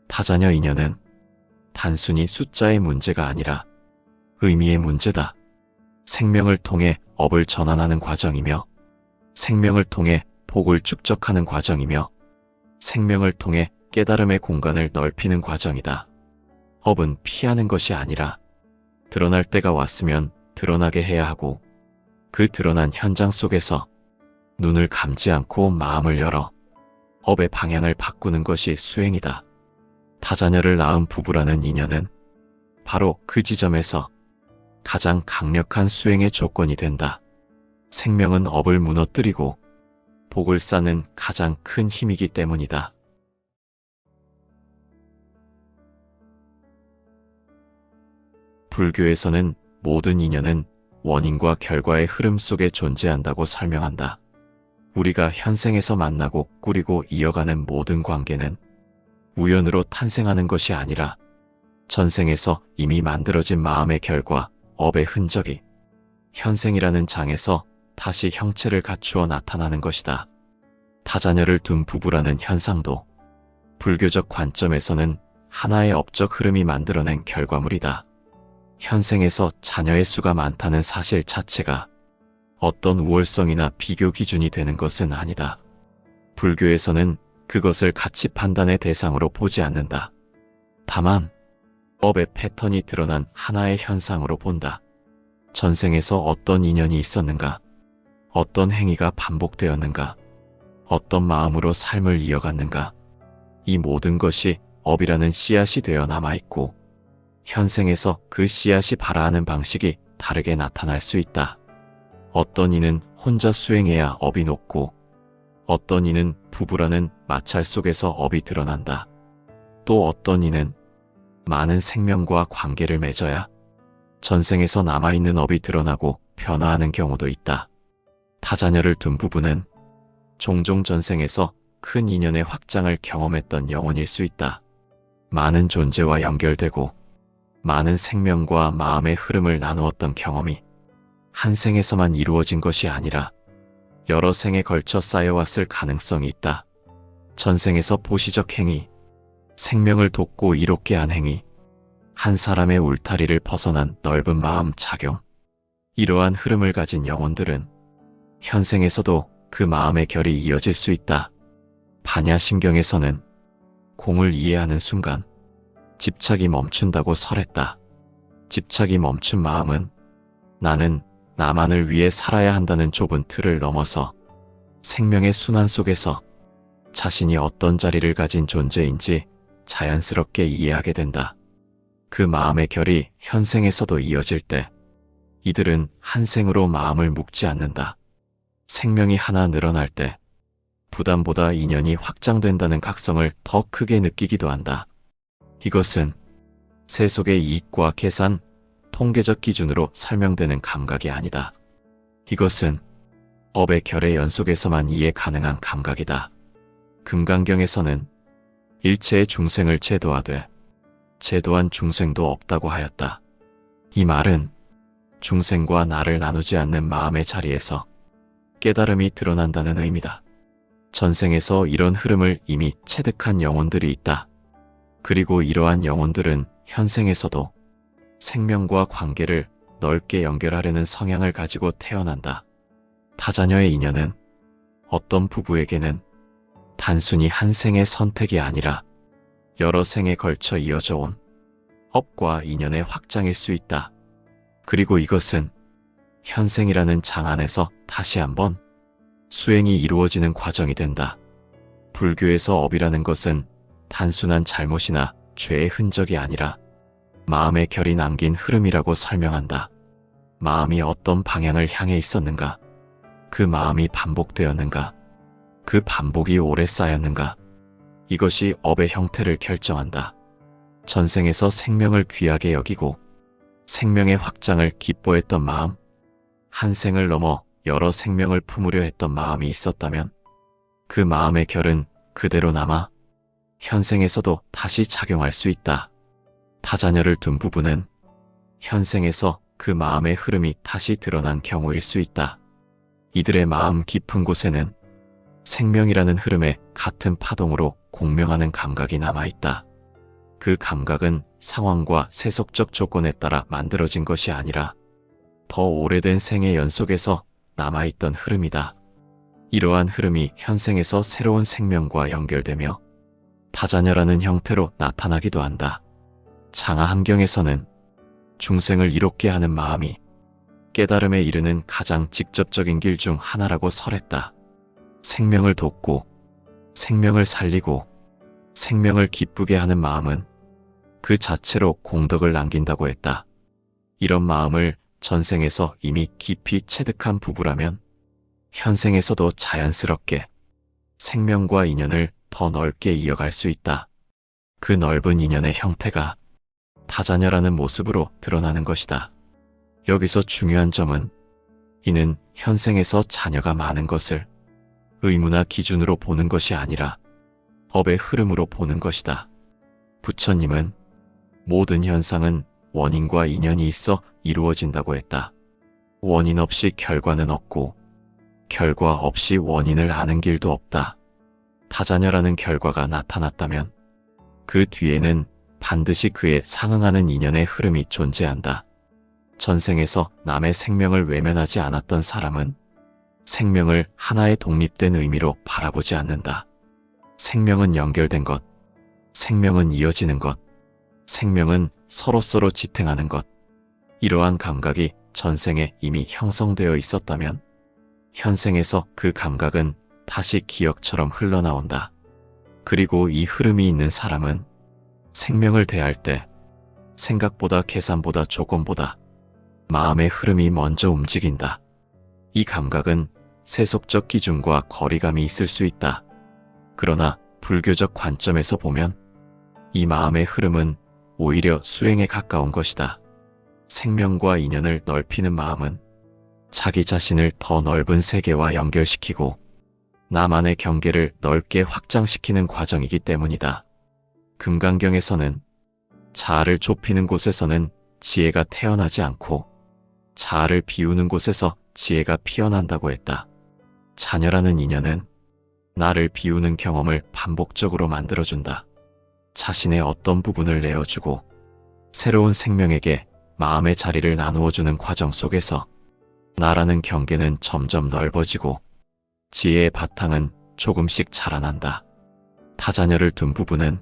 타자녀 인연은 단순히 숫자의 문제가 아니라 의미의 문제다. 생명을 통해 업을 전환하는 과정이며 생명을 통해 복을 축적하는 과정이며 생명을 통해 깨달음의 공간을 넓히는 과정이다. 업은 피하는 것이 아니라 드러날 때가 왔으면 드러나게 해야 하고 그 드러난 현장 속에서 눈을 감지 않고 마음을 열어 업의 방향을 바꾸는 것이 수행이다. 타자녀를 낳은 부부라는 인연은 바로 그 지점에서 가장 강력한 수행의 조건이 된다. 생명은 업을 무너뜨리고 복을 쌓는 가장 큰 힘이기 때문이다. 불교에서는 모든 인연은 원인과 결과의 흐름 속에 존재한다고 설명한다. 우리가 현생에서 만나고 꾸리고 이어가는 모든 관계는 우연으로 탄생하는 것이 아니라 전생에서 이미 만들어진 마음의 결과, 업의 흔적이 현생이라는 장에서 다시 형체를 갖추어 나타나는 것이다. 타자녀를 둔 부부라는 현상도 불교적 관점에서는 하나의 업적 흐름이 만들어낸 결과물이다. 현생에서 자녀의 수가 많다는 사실 자체가 어떤 우월성이나 비교 기준이 되는 것은 아니다. 불교에서는 그것을 가치 판단의 대상으로 보지 않는다. 다만 업의 패턴이 드러난 하나의 현상으로 본다. 전생에서 어떤 인연이 있었는가? 어떤 행위가 반복되었는가? 어떤 마음으로 삶을 이어갔는가? 이 모든 것이 업이라는 씨앗이 되어 남아있고 현생에서 그 씨앗이 발아하는 방식이 다르게 나타날 수 있다. 어떤 이는 혼자 수행해야 업이 높고 어떤 이는 부부라는 마찰 속에서 업이 드러난다. 또 어떤 이는 많은 생명과 관계를 맺어야 전생에서 남아있는 업이 드러나고 변화하는 경우도 있다. 타자녀를 둔 부부는 종종 전생에서 큰 인연의 확장을 경험했던 영혼일 수 있다. 많은 존재와 연결되고 많은 생명과 마음의 흐름을 나누었던 경험이 한 생에서만 이루어진 것이 아니라 여러 생에 걸쳐 쌓여왔을 가능성이 있다. 전생에서 보시적 행위, 생명을 돕고 이롭게 한 행위, 한 사람의 울타리를 벗어난 넓은 마음 작용, 이러한 흐름을 가진 영혼들은 현생에서도 그 마음의 결이 이어질 수 있다. 반야심경에서는 공을 이해하는 순간 집착이 멈춘다고 설했다. 집착이 멈춘 마음은 나는 나만을 위해 살아야 한다는 좁은 틀을 넘어서 생명의 순환 속에서 자신이 어떤 자리를 가진 존재인지 자연스럽게 이해하게 된다. 그 마음의 결이 현생에서도 이어질 때 이들은 한 생으로 마음을 묶지 않는다. 생명이 하나 늘어날 때 부담보다 인연이 확장된다는 각성을 더 크게 느끼기도 한다. 이것은 세속의 이익과 계산, 통계적 기준으로 설명되는 감각이 아니다. 이것은 업의 결의 연속에서만 이해 가능한 감각이다. 금강경에서는 일체의 중생을 제도하되 제도한 중생도 없다고 하였다. 이 말은 중생과 나를 나누지 않는 마음의 자리에서 깨달음이 드러난다는 의미다. 전생에서 이런 흐름을 이미 체득한 영혼들이 있다. 그리고 이러한 영혼들은 현생에서도 생명과 관계를 넓게 연결하려는 성향을 가지고 태어난다. 타자녀의 인연은 어떤 부부에게는 단순히 한 생의 선택이 아니라 여러 생에 걸쳐 이어져 온 업과 인연의 확장일 수 있다. 그리고 이것은 현생이라는 장 안에서 다시 한번 수행이 이루어지는 과정이 된다. 불교에서 업이라는 것은 단순한 잘못이나 죄의 흔적이 아니라 마음의 결이 남긴 흐름이라고 설명한다. 마음이 어떤 방향을 향해 있었는가? 그 마음이 반복되었는가? 그 반복이 오래 쌓였는가? 이것이 업의 형태를 결정한다. 전생에서 생명을 귀하게 여기고 생명의 확장을 기뻐했던 마음, 한 생을 넘어 여러 생명을 품으려 했던 마음이 있었다면 그 마음의 결은 그대로 남아 현생에서도 다시 작용할 수 있다. 타자녀를 둔 부부는 현생에서 그 마음의 흐름이 다시 드러난 경우일 수 있다. 이들의 마음 깊은 곳에는 생명이라는 흐름에 같은 파동으로 공명하는 감각이 남아있다. 그 감각은 상황과 세속적 조건에 따라 만들어진 것이 아니라 더 오래된 생의 연속에서 남아있던 흐름이다. 이러한 흐름이 현생에서 새로운 생명과 연결되며 타자녀라는 형태로 나타나기도 한다. 장하함경에서는 중생을 이롭게 하는 마음이 깨달음에 이르는 가장 직접적인 길 중 하나라고 설했다. 생명을 돕고 생명을 살리고 생명을 기쁘게 하는 마음은 그 자체로 공덕을 남긴다고 했다. 이런 마음을 전생에서 이미 깊이 체득한 부부라면 현생에서도 자연스럽게 생명과 인연을 더 넓게 이어갈 수 있다. 그 넓은 인연의 형태가 타자녀라는 모습으로 드러나는 것이다. 여기서 중요한 점은 이는 현생에서 자녀가 많은 것을 의무나 기준으로 보는 것이 아니라 업의 흐름으로 보는 것이다. 부처님은 모든 현상은 원인과 인연이 있어 이루어진다고 했다. 원인 없이 결과는 없고 결과 없이 원인을 아는 길도 없다. 타자녀라는 결과가 나타났다면 그 뒤에는 반드시 그에 상응하는 인연의 흐름이 존재한다. 전생에서 남의 생명을 외면하지 않았던 사람은 생명을 하나의 독립된 의미로 바라보지 않는다. 생명은 연결된 것, 생명은 이어지는 것, 생명은 서로서로 지탱하는 것. 이러한 감각이 전생에 이미 형성되어 있었다면 현생에서 그 감각은 다시 기억처럼 흘러나온다. 그리고 이 흐름이 있는 사람은 생명을 대할 때 생각보다 계산보다 조건보다 마음의 흐름이 먼저 움직인다. 이 감각은 세속적 기준과 거리감이 있을 수 있다. 그러나 불교적 관점에서 보면 이 마음의 흐름은 오히려 수행에 가까운 것이다. 생명과 인연을 넓히는 마음은 자기 자신을 더 넓은 세계와 연결시키고 나만의 경계를 넓게 확장시키는 과정이기 때문이다. 금강경에서는 자아를 좁히는 곳에서는 지혜가 태어나지 않고 자아를 비우는 곳에서 지혜가 피어난다고 했다. 자녀라는 인연은 나를 비우는 경험을 반복적으로 만들어준다. 자신의 어떤 부분을 내어주고 새로운 생명에게 마음의 자리를 나누어주는 과정 속에서 나라는 경계는 점점 넓어지고 지혜의 바탕은 조금씩 자라난다. 타자녀를 둔 부부는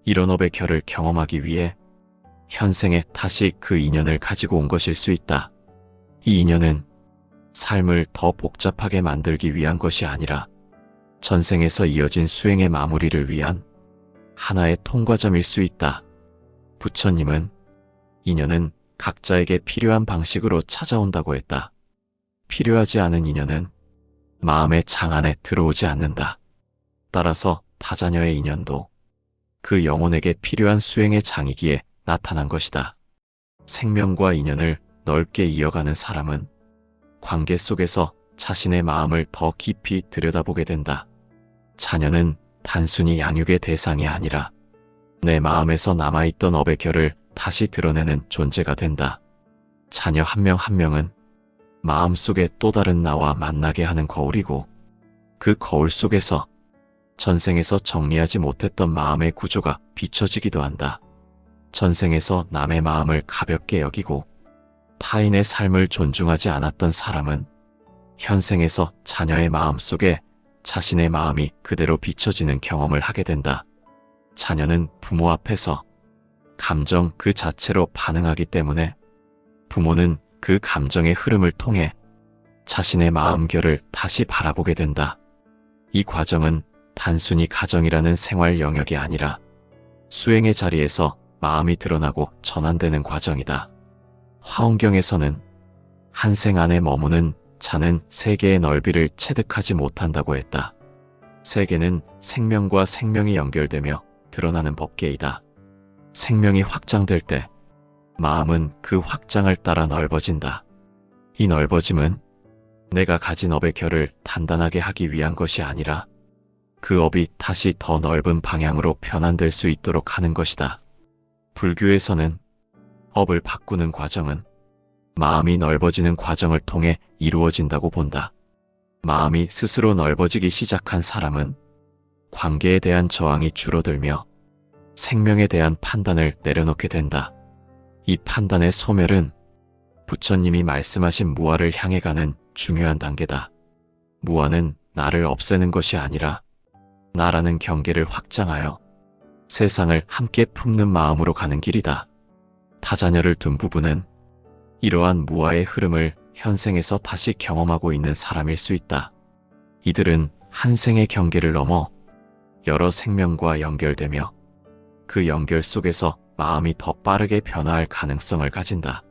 이런 업의 결을 경험하기 위해 현생에 다시 그 인연을 가지고 온 것일 수 있다. 이 인연은 삶을 더 복잡하게 만들기 위한 것이 아니라 전생에서 이어진 수행의 마무리를 위한 하나의 통과점일 수 있다. 부처님은 인연은 각자에게 필요한 방식으로 찾아온다고 했다. 필요하지 않은 인연은 마음의 장 안에 들어오지 않는다. 따라서 타자녀의 인연도 그 영혼에게 필요한 수행의 장이기에 나타난 것이다. 생명과 인연을 넓게 이어가는 사람은 관계 속에서 자신의 마음을 더 깊이 들여다보게 된다. 자녀는 단순히 양육의 대상이 아니라 내 마음에서 남아있던 업의 결을 다시 드러내는 존재가 된다. 자녀 한 명 한 명은 마음속에 또 다른 나와 만나게 하는 거울이고, 그 거울 속에서 전생에서 정리하지 못했던 마음의 구조가 비춰지기도 한다. 전생에서 남의 마음을 가볍게 여기고 타인의 삶을 존중하지 않았던 사람은 현생에서 자녀의 마음 속에 자신의 마음이 그대로 비춰지는 경험을 하게 된다. 자녀는 부모 앞에서 감정 그 자체로 반응하기 때문에 부모는 그 감정의 흐름을 통해 자신의 마음결을 다시 바라보게 된다. 이 과정은 단순히 가정이라는 생활 영역이 아니라 수행의 자리에서 마음이 드러나고 전환되는 과정이다. 화엄경에서는 한 생 안에 머무는 자는 세계의 넓이를 체득하지 못한다고 했다. 세계는 생명과 생명이 연결되며 드러나는 법계이다. 생명이 확장될 때 마음은 그 확장을 따라 넓어진다. 이 넓어짐은 내가 가진 업의 결을 단단하게 하기 위한 것이 아니라 그 업이 다시 더 넓은 방향으로 변환될 수 있도록 하는 것이다. 불교에서는 업을 바꾸는 과정은 마음이 넓어지는 과정을 통해 이루어진다고 본다. 마음이 스스로 넓어지기 시작한 사람은 관계에 대한 저항이 줄어들며 생명에 대한 판단을 내려놓게 된다. 이 판단의 소멸은 부처님이 말씀하신 무아를 향해 가는 중요한 단계다. 무아는 나를 없애는 것이 아니라 나라는 경계를 확장하여 세상을 함께 품는 마음으로 가는 길이다. 타자녀를 둔 부부는 이러한 무아의 흐름을 현생에서 다시 경험하고 있는 사람일 수 있다. 이들은 한 생의 경계를 넘어 여러 생명과 연결되며 그 연결 속에서 마음이 더 빠르게 변화할 가능성을 가진다.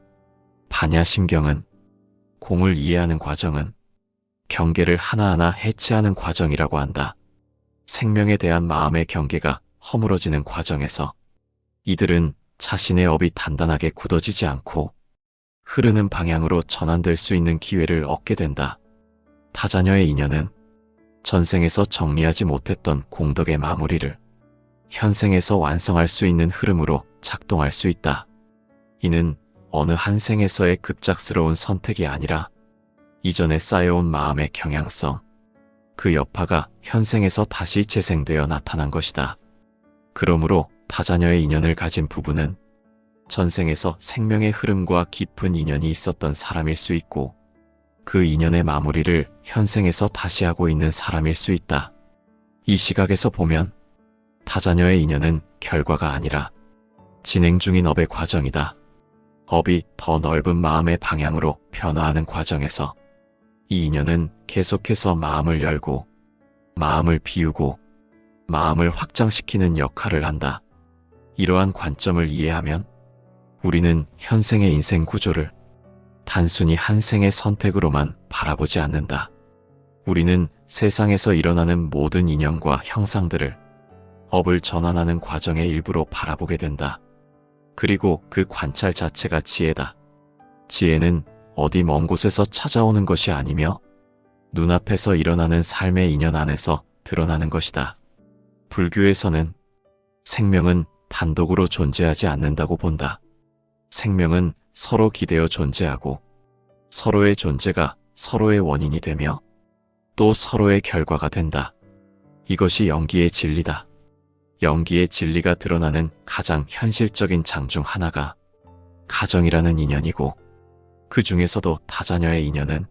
반야심경은 공을 이해하는 과정은 경계를 하나하나 해체하는 과정이라고 한다. 생명에 대한 마음의 경계가 허물어지는 과정에서 이들은 자신의 업이 단단하게 굳어지지 않고 흐르는 방향으로 전환될 수 있는 기회를 얻게 된다. 타자녀의 인연은 전생에서 정리하지 못했던 공덕의 마무리를 현생에서 완성할 수 있는 흐름으로 작동할 수 있다. 이는 어느 한 생에서의 급작스러운 선택이 아니라 이전에 쌓여온 마음의 경향성, 그 여파가 현생에서 다시 재생되어 나타난 것이다. 그러므로 타자녀의 인연을 가진 부부는 전생에서 생명의 흐름과 깊은 인연이 있었던 사람일 수 있고 그 인연의 마무리를 현생에서 다시 하고 있는 사람일 수 있다. 이 시각에서 보면 타자녀의 인연은 결과가 아니라 진행 중인 업의 과정이다. 업이 더 넓은 마음의 방향으로 변화하는 과정에서 이 인연은 계속해서 마음을 열고 마음을 비우고 마음을 확장시키는 역할을 한다. 이러한 관점을 이해하면 우리는 현생의 인생 구조를 단순히 한 생의 선택으로만 바라보지 않는다. 우리는 세상에서 일어나는 모든 인연과 형상들을 업을 전환하는 과정의 일부로 바라보게 된다. 그리고 그 관찰 자체가 지혜다. 지혜는 어디 먼 곳에서 찾아오는 것이 아니며 눈앞에서 일어나는 삶의 인연 안에서 드러나는 것이다. 불교에서는 생명은 단독으로 존재하지 않는다고 본다. 생명은 서로 기대어 존재하고 서로의 존재가 서로의 원인이 되며 또 서로의 결과가 된다. 이것이 연기의 진리다. 연기의 진리가 드러나는 가장 현실적인 장 중 하나가 가정이라는 인연이고 그 중에서도 타자녀의 인연은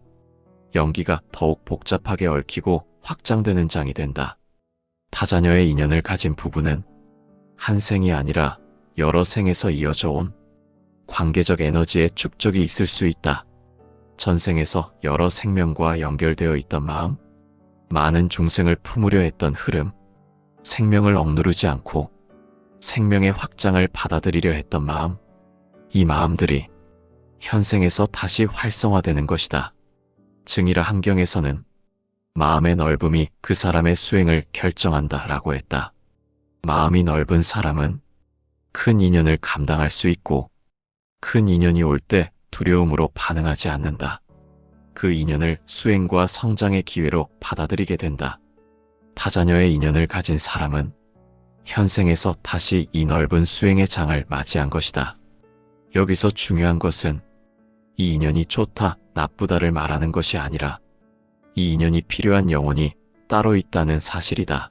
연기가 더욱 복잡하게 얽히고 확장되는 장이 된다. 타자녀의 인연을 가진 부부는 한 생이 아니라 여러 생에서 이어져 온 관계적 에너지의 축적이 있을 수 있다. 전생에서 여러 생명과 연결되어 있던 마음, 많은 중생을 품으려 했던 흐름, 생명을 억누르지 않고 생명의 확장을 받아들이려 했던 마음, 이 마음들이 현생에서 다시 활성화되는 것이다. 증이라 함경에서는 마음의 넓음이 그 사람의 수행을 결정한다 라고 했다. 마음이 넓은 사람은 큰 인연을 감당할 수 있고 큰 인연이 올 때 두려움으로 반응하지 않는다. 그 인연을 수행과 성장의 기회로 받아들이게 된다. 다자녀의 인연을 가진 사람은 현생에서 다시 이 넓은 수행의 장을 맞이한 것이다. 여기서 중요한 것은 이 인연이 좋다, 나쁘다를 말하는 것이 아니라 이 인연이 필요한 영혼이 따로 있다는 사실이다.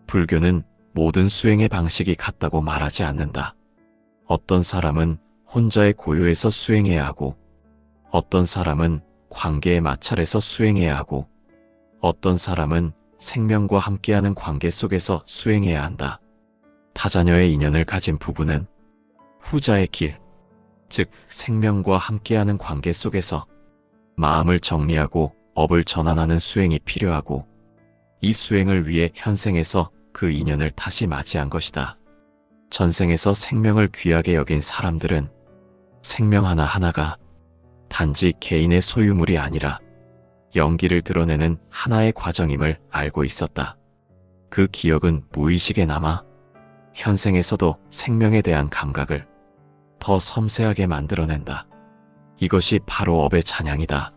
불교는 모든 수행의 방식이 같다고 말하지 않는다. 어떤 사람은 혼자의 고요에서 수행해야 하고, 어떤 사람은 관계의 마찰에서 수행해야 하고, 어떤 사람은 생명과 함께하는 관계 속에서 수행해야 한다. 다자녀의 인연을 가진 부부는 후자의 길, 즉 생명과 함께하는 관계 속에서 마음을 정리하고 업을 전환하는 수행이 필요하고, 이 수행을 위해 현생에서 그 인연을 다시 맞이한 것이다. 전생에서 생명을 귀하게 여긴 사람들은 생명 하나하나가 단지 개인의 소유물이 아니라 영기를 드러내는 하나의 과정임을 알고 있었다. 그 기억은 무의식에 남아 현생에서도 생명에 대한 감각을 더 섬세하게 만들어낸다. 이것이 바로 업의 찬양이다.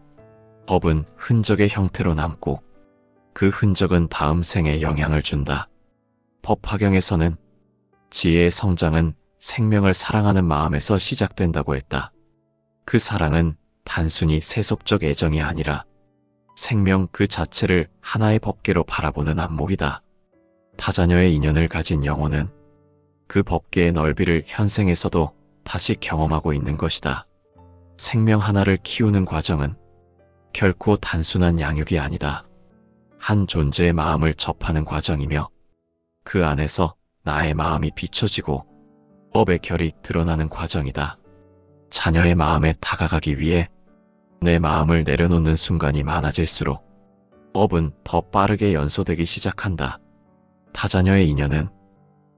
업은 흔적의 형태로 남고 그 흔적은 다음 생에 영향을 준다. 법화경에서는 지혜의 성장은 생명을 사랑하는 마음에서 시작된다고 했다. 그 사랑은 단순히 세속적 애정이 아니라 생명 그 자체를 하나의 법계로 바라보는 안목이다. 다자녀의 인연을 가진 영혼은 그 법계의 넓이를 현생에서도 다시 경험하고 있는 것이다. 생명 하나를 키우는 과정은 결코 단순한 양육이 아니다. 한 존재의 마음을 접하는 과정이며 그 안에서 나의 마음이 비춰지고 업의 결이 드러나는 과정이다. 자녀의 마음에 다가가기 위해 내 마음을 내려놓는 순간이 많아질수록 업은 더 빠르게 연소되기 시작한다. 다자녀의 인연은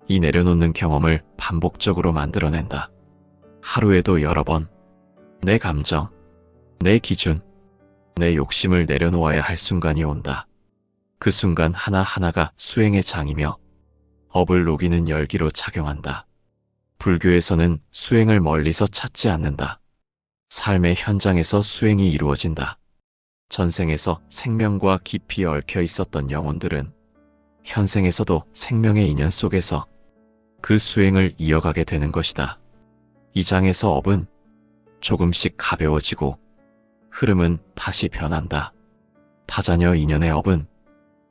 이 내려놓는 경험을 반복적으로 만들어낸다. 하루에도 여러 번 내 감정, 내 기준, 내 욕심을 내려놓아야 할 순간이 온다. 그 순간 하나하나가 수행의 장이며 업을 녹이는 열기로 작용한다. 불교에서는 수행을 멀리서 찾지 않는다. 삶의 현장에서 수행이 이루어진다. 전생에서 생명과 깊이 얽혀 있었던 영혼들은 현생에서도 생명의 인연 속에서 그 수행을 이어가게 되는 것이다. 이 장에서 업은 조금씩 가벼워지고 흐름은 다시 변한다. 다자녀 인연의 업은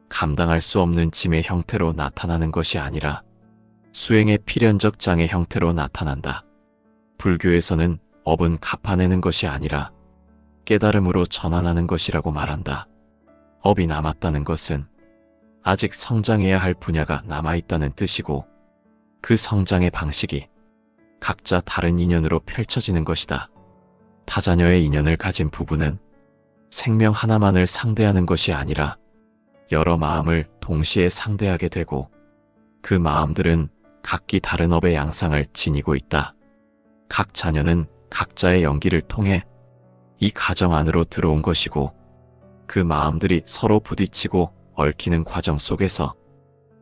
감당할 수 없는 짐의 형태로 나타나는 것이 아니라 수행의 필연적 장의 형태로 나타난다. 불교에서는 업은 갚아내는 것이 아니라 깨달음으로 전환하는 것이라고 말한다. 업이 남았다는 것은 아직 성장해야 할 분야가 남아있다는 뜻이고 그 성장의 방식이 각자 다른 인연으로 펼쳐지는 것이다. 다자녀의 인연을 가진 부부는 생명 하나만을 상대하는 것이 아니라 여러 마음을 동시에 상대하게 되고 그 마음들은 각기 다른 업의 양상을 지니고 있다. 각 자녀는 각자의 연기를 통해 이 가정 안으로 들어온 것이고 그 마음들이 서로 부딪히고 얽히는 과정 속에서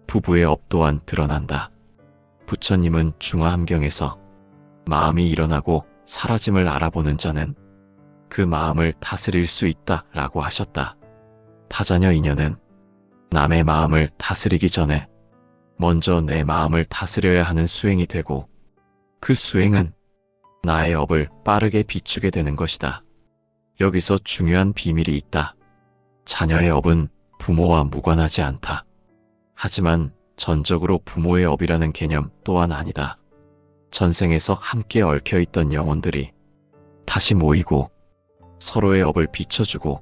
부부의 업 또한 드러난다. 부처님은 중화함경에서 마음이 일어나고 사라짐을 알아보는 자는 그 마음을 다스릴 수 있다 라고 하셨다. 다자녀 인연은 남의 마음을 다스리기 전에 먼저 내 마음을 다스려야 하는 수행이 되고 그 수행은 나의 업을 빠르게 비추게 되는 것이다. 여기서 중요한 비밀이 있다. 자녀의 업은 부모와 무관하지 않다. 하지만 전적으로 부모의 업이라는 개념 또한 아니다. 전생에서 함께 얽혀있던 영혼들이 다시 모이고 서로의 업을 비춰주고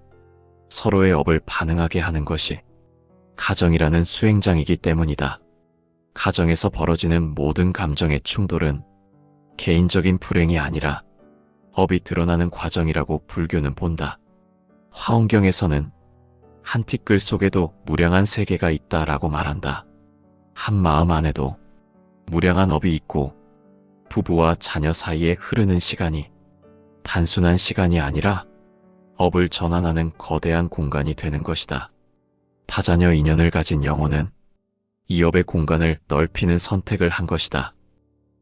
서로의 업을 반응하게 하는 것이 가정이라는 수행장이기 때문이다. 가정에서 벌어지는 모든 감정의 충돌은 개인적인 불행이 아니라 업이 드러나는 과정이라고 불교는 본다. 화엄경에서는 한 티끌 속에도 무량한 세계가 있다라고 말한다. 한 마음 안에도 무량한 업이 있고 부부와 자녀 사이에 흐르는 시간이 단순한 시간이 아니라 업을 전환하는 거대한 공간이 되는 것이다. 다자녀 인연을 가진 영혼은 이업의 공간을 넓히는 선택을 한 것이다.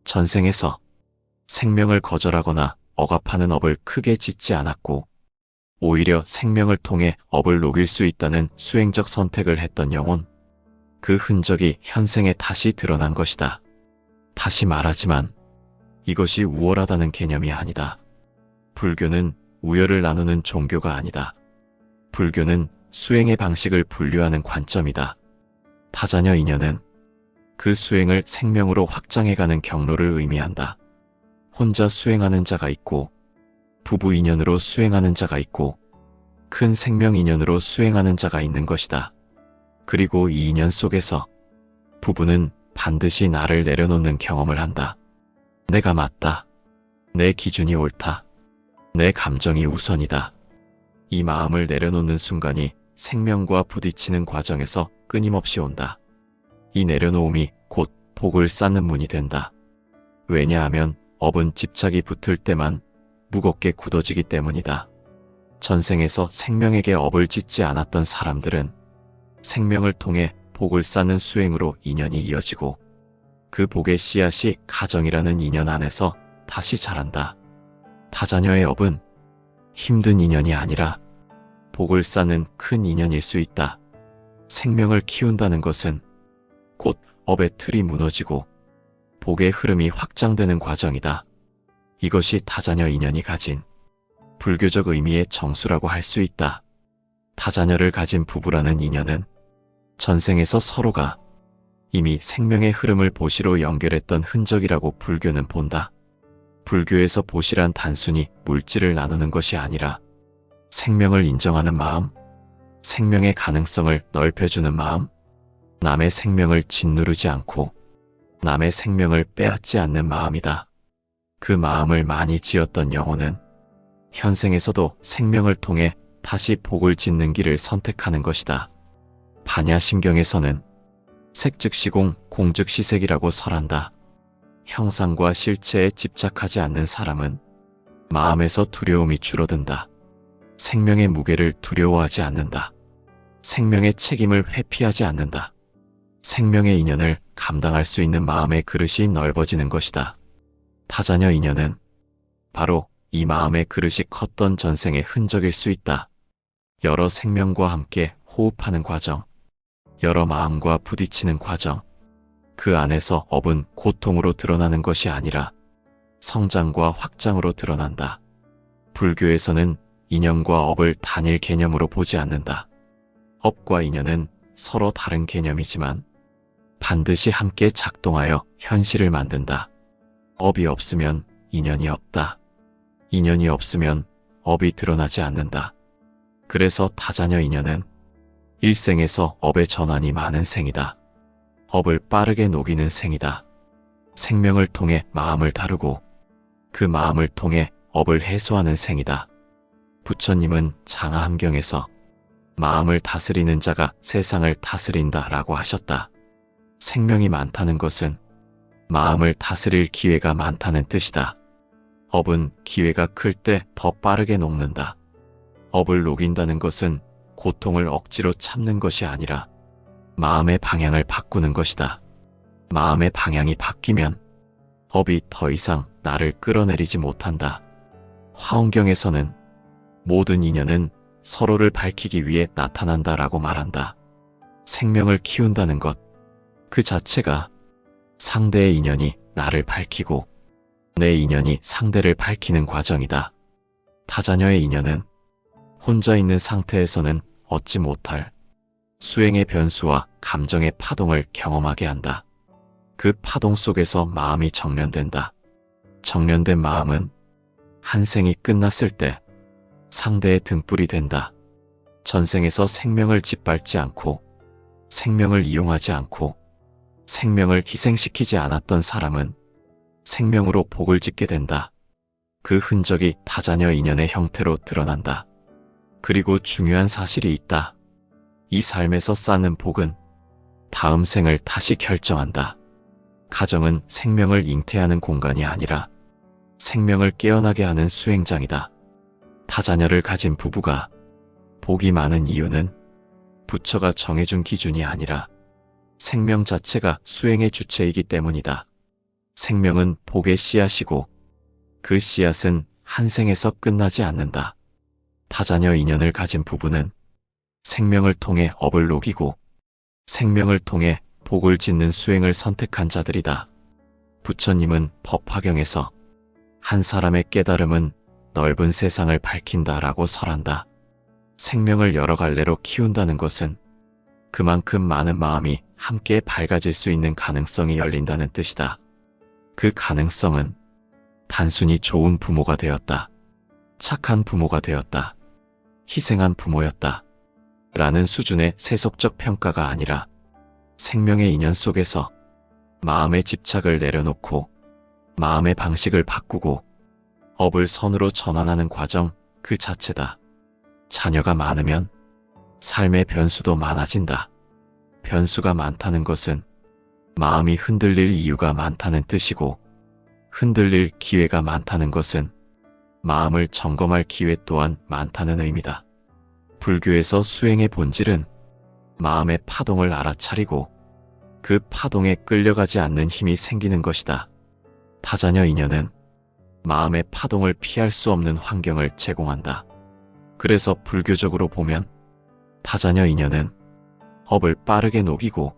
전생에서 생명을 거절하거나 억압하는 업을 크게 짓지 않았고 오히려 생명을 통해 업을 녹일 수 있다는 수행적 선택을 했던 영혼. 그 흔적이 현생에 다시 드러난 것이다. 다시 말하지만 이것이 우월하다는 개념이 아니다. 불교는 우열을 나누는 종교가 아니다. 불교는 수행의 방식을 분류하는 관점이다. 타자녀 인연은 그 수행을 생명으로 확장해가는 경로를 의미한다. 혼자 수행하는 자가 있고 부부 인연으로 수행하는 자가 있고 큰 생명 인연으로 수행하는 자가 있는 것이다. 그리고 이 인연 속에서 부부는 반드시 나를 내려놓는 경험을 한다. 내가 맞다. 내 기준이 옳다. 내 감정이 우선이다. 이 마음을 내려놓는 순간이 생명과 부딪히는 과정에서 끊임없이 온다. 이 내려놓음이 곧 복을 쌓는 문이 된다. 왜냐하면 업은 집착이 붙을 때만 무겁게 굳어지기 때문이다. 전생에서 생명에게 업을 짓지 않았던 사람들은 생명을 통해 복을 쌓는 수행으로 인연이 이어지고 그 복의 씨앗이 가정이라는 인연 안에서 다시 자란다. 타자녀의 업은 힘든 인연이 아니라 복을 쌓는 큰 인연일 수 있다. 생명을 키운다는 것은 곧 업의 틀이 무너지고 복의 흐름이 확장되는 과정이다. 이것이 타자녀 인연이 가진 불교적 의미의 정수라고 할 수 있다. 타자녀를 가진 부부라는 인연은 전생에서 서로가 이미 생명의 흐름을 보시로 연결했던 흔적이라고 불교는 본다. 불교에서 보시란 단순히 물질을 나누는 것이 아니라 생명을 인정하는 마음, 생명의 가능성을 넓혀주는 마음, 남의 생명을 짓누르지 않고 남의 생명을 빼앗지 않는 마음이다. 그 마음을 많이 지었던 영혼은 현생에서도 생명을 통해 다시 복을 짓는 길을 선택하는 것이다. 반야심경에서는 색즉시공, 공즉시색이라고 설한다. 형상과 실체에 집착하지 않는 사람은 마음에서 두려움이 줄어든다. 생명의 무게를 두려워하지 않는다. 생명의 책임을 회피하지 않는다. 생명의 인연을 감당할 수 있는 마음의 그릇이 넓어지는 것이다. 타자녀 인연은 바로 이 마음의 그릇이 컸던 전생의 흔적일 수 있다. 여러 생명과 함께 호흡하는 과정, 여러 마음과 부딪히는 과정, 그 안에서 업은 고통으로 드러나는 것이 아니라 성장과 확장으로 드러난다. 불교에서는 인연과 업을 단일 개념으로 보지 않는다. 업과 인연은 서로 다른 개념이지만 반드시 함께 작동하여 현실을 만든다. 업이 없으면 인연이 없다. 인연이 없으면 업이 드러나지 않는다. 그래서 타자녀 인연은 일생에서 업의 전환이 많은 생이다. 업을 빠르게 녹이는 생이다. 생명을 통해 마음을 다루고 그 마음을 통해 업을 해소하는 생이다. 부처님은 장하함경에서 마음을 다스리는 자가 세상을 다스린다 라고 하셨다. 생명이 많다는 것은 마음을 다스릴 기회가 많다는 뜻이다. 업은 기회가 클 때 더 빠르게 녹는다. 업을 녹인다는 것은 고통을 억지로 참는 것이 아니라 마음의 방향을 바꾸는 것이다. 마음의 방향이 바뀌면 업이 더 이상 나를 끌어내리지 못한다. 화엄경에서는 모든 인연은 서로를 밝히기 위해 나타난다라고 말한다. 생명을 키운다는 것, 그 자체가 상대의 인연이 나를 밝히고 내 인연이 상대를 밝히는 과정이다. 타자녀의 인연은 혼자 있는 상태에서는 얻지 못할 수행의 변수와 감정의 파동을 경험하게 한다. 그 파동 속에서 마음이 정련된다. 정련된 마음은 한 생이 끝났을 때 상대의 등불이 된다. 전생에서 생명을 짓밟지 않고 생명을 이용하지 않고 생명을 희생시키지 않았던 사람은 생명으로 복을 짓게 된다. 그 흔적이 타자녀 인연의 형태로 드러난다. 그리고 중요한 사실이 있다. 이 삶에서 쌓는 복은 다음 생을 다시 결정한다. 가정은 생명을 잉태하는 공간이 아니라 생명을 깨어나게 하는 수행장이다. 타자녀를 가진 부부가 복이 많은 이유는 부처가 정해준 기준이 아니라 생명 자체가 수행의 주체이기 때문이다. 생명은 복의 씨앗이고 그 씨앗은 한 생에서 끝나지 않는다. 다자녀 인연을 가진 부부는 생명을 통해 업을 녹이고 생명을 통해 복을 짓는 수행을 선택한 자들이다. 부처님은 법화경에서 한 사람의 깨달음은 넓은 세상을 밝힌다라고 설한다. 생명을 여러 갈래로 키운다는 것은 그만큼 많은 마음이 함께 밝아질 수 있는 가능성이 열린다는 뜻이다. 그 가능성은 단순히 좋은 부모가 되었다, 착한 부모가 되었다, 희생한 부모였다 라는 수준의 세속적 평가가 아니라 생명의 인연 속에서 마음의 집착을 내려놓고 마음의 방식을 바꾸고 업을 선으로 전환하는 과정 그 자체다. 자녀가 많으면 삶의 변수도 많아진다. 변수가 많다는 것은 마음이 흔들릴 이유가 많다는 뜻이고 흔들릴 기회가 많다는 것은 마음을 점검할 기회 또한 많다는 의미다. 불교에서 수행의 본질은 마음의 파동을 알아차리고 그 파동에 끌려가지 않는 힘이 생기는 것이다. 다자녀 인연은 마음의 파동을 피할 수 없는 환경을 제공한다. 그래서 불교적으로 보면 다자녀 인연은 업을 빠르게 녹이고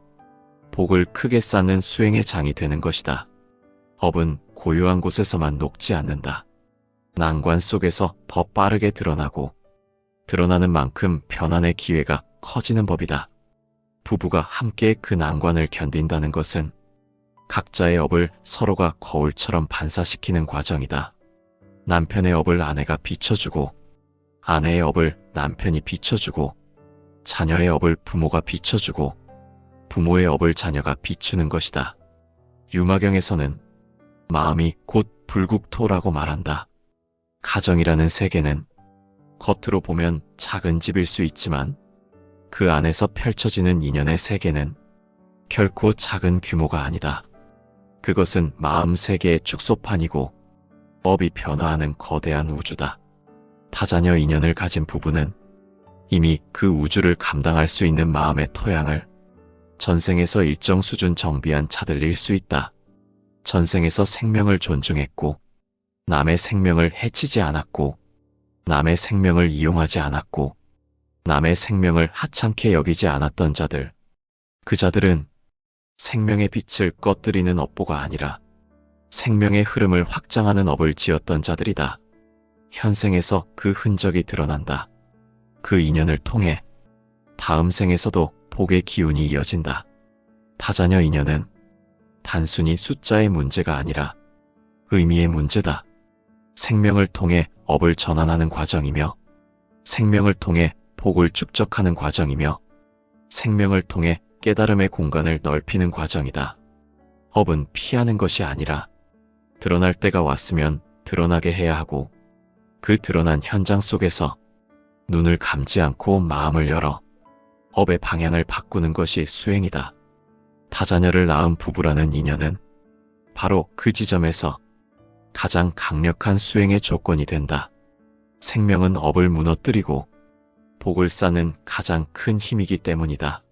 복을 크게 쌓는 수행의 장이 되는 것이다. 업은 고요한 곳에서만 녹지 않는다. 난관 속에서 더 빠르게 드러나고 드러나는 만큼 변환의 기회가 커지는 법이다. 부부가 함께 그 난관을 견딘다는 것은 각자의 업을 서로가 거울처럼 반사시키는 과정이다. 남편의 업을 아내가 비춰주고 아내의 업을 남편이 비춰주고 자녀의 업을 부모가 비춰주고 부모의 업을 자녀가 비추는 것이다. 유마경에서는 마음이 곧 불국토라고 말한다. 가정이라는 세계는 겉으로 보면 작은 집일 수 있지만 그 안에서 펼쳐지는 인연의 세계는 결코 작은 규모가 아니다. 그것은 마음 세계의 축소판이고 업이 변화하는 거대한 우주다. 다자녀 인연을 가진 부부는 이미 그 우주를 감당할 수 있는 마음의 토양을 전생에서 일정 수준 정비한 차들일 수 있다. 전생에서 생명을 존중했고 남의 생명을 해치지 않았고 남의 생명을 이용하지 않았고 남의 생명을 하찮게 여기지 않았던 자들, 그 자들은 생명의 빛을 꺼뜨리는 업보가 아니라 생명의 흐름을 확장하는 업을 지었던 자들이다. 현생에서 그 흔적이 드러난다. 그 인연을 통해 다음 생에서도 복의 기운이 이어진다. 다자녀 인연은 단순히 숫자의 문제가 아니라 의미의 문제다. 생명을 통해 업을 전환하는 과정이며 생명을 통해 복을 축적하는 과정이며 생명을 통해 깨달음의 공간을 넓히는 과정이다. 업은 피하는 것이 아니라 드러날 때가 왔으면 드러나게 해야 하고 그 드러난 현장 속에서 눈을 감지 않고 마음을 열어 업의 방향을 바꾸는 것이 수행이다. 다자녀를 낳은 부부라는 인연은 바로 그 지점에서 가장 강력한 수행의 조건이 된다. 생명은 업을 무너뜨리고 복을 쌓는 가장 큰 힘이기 때문이다.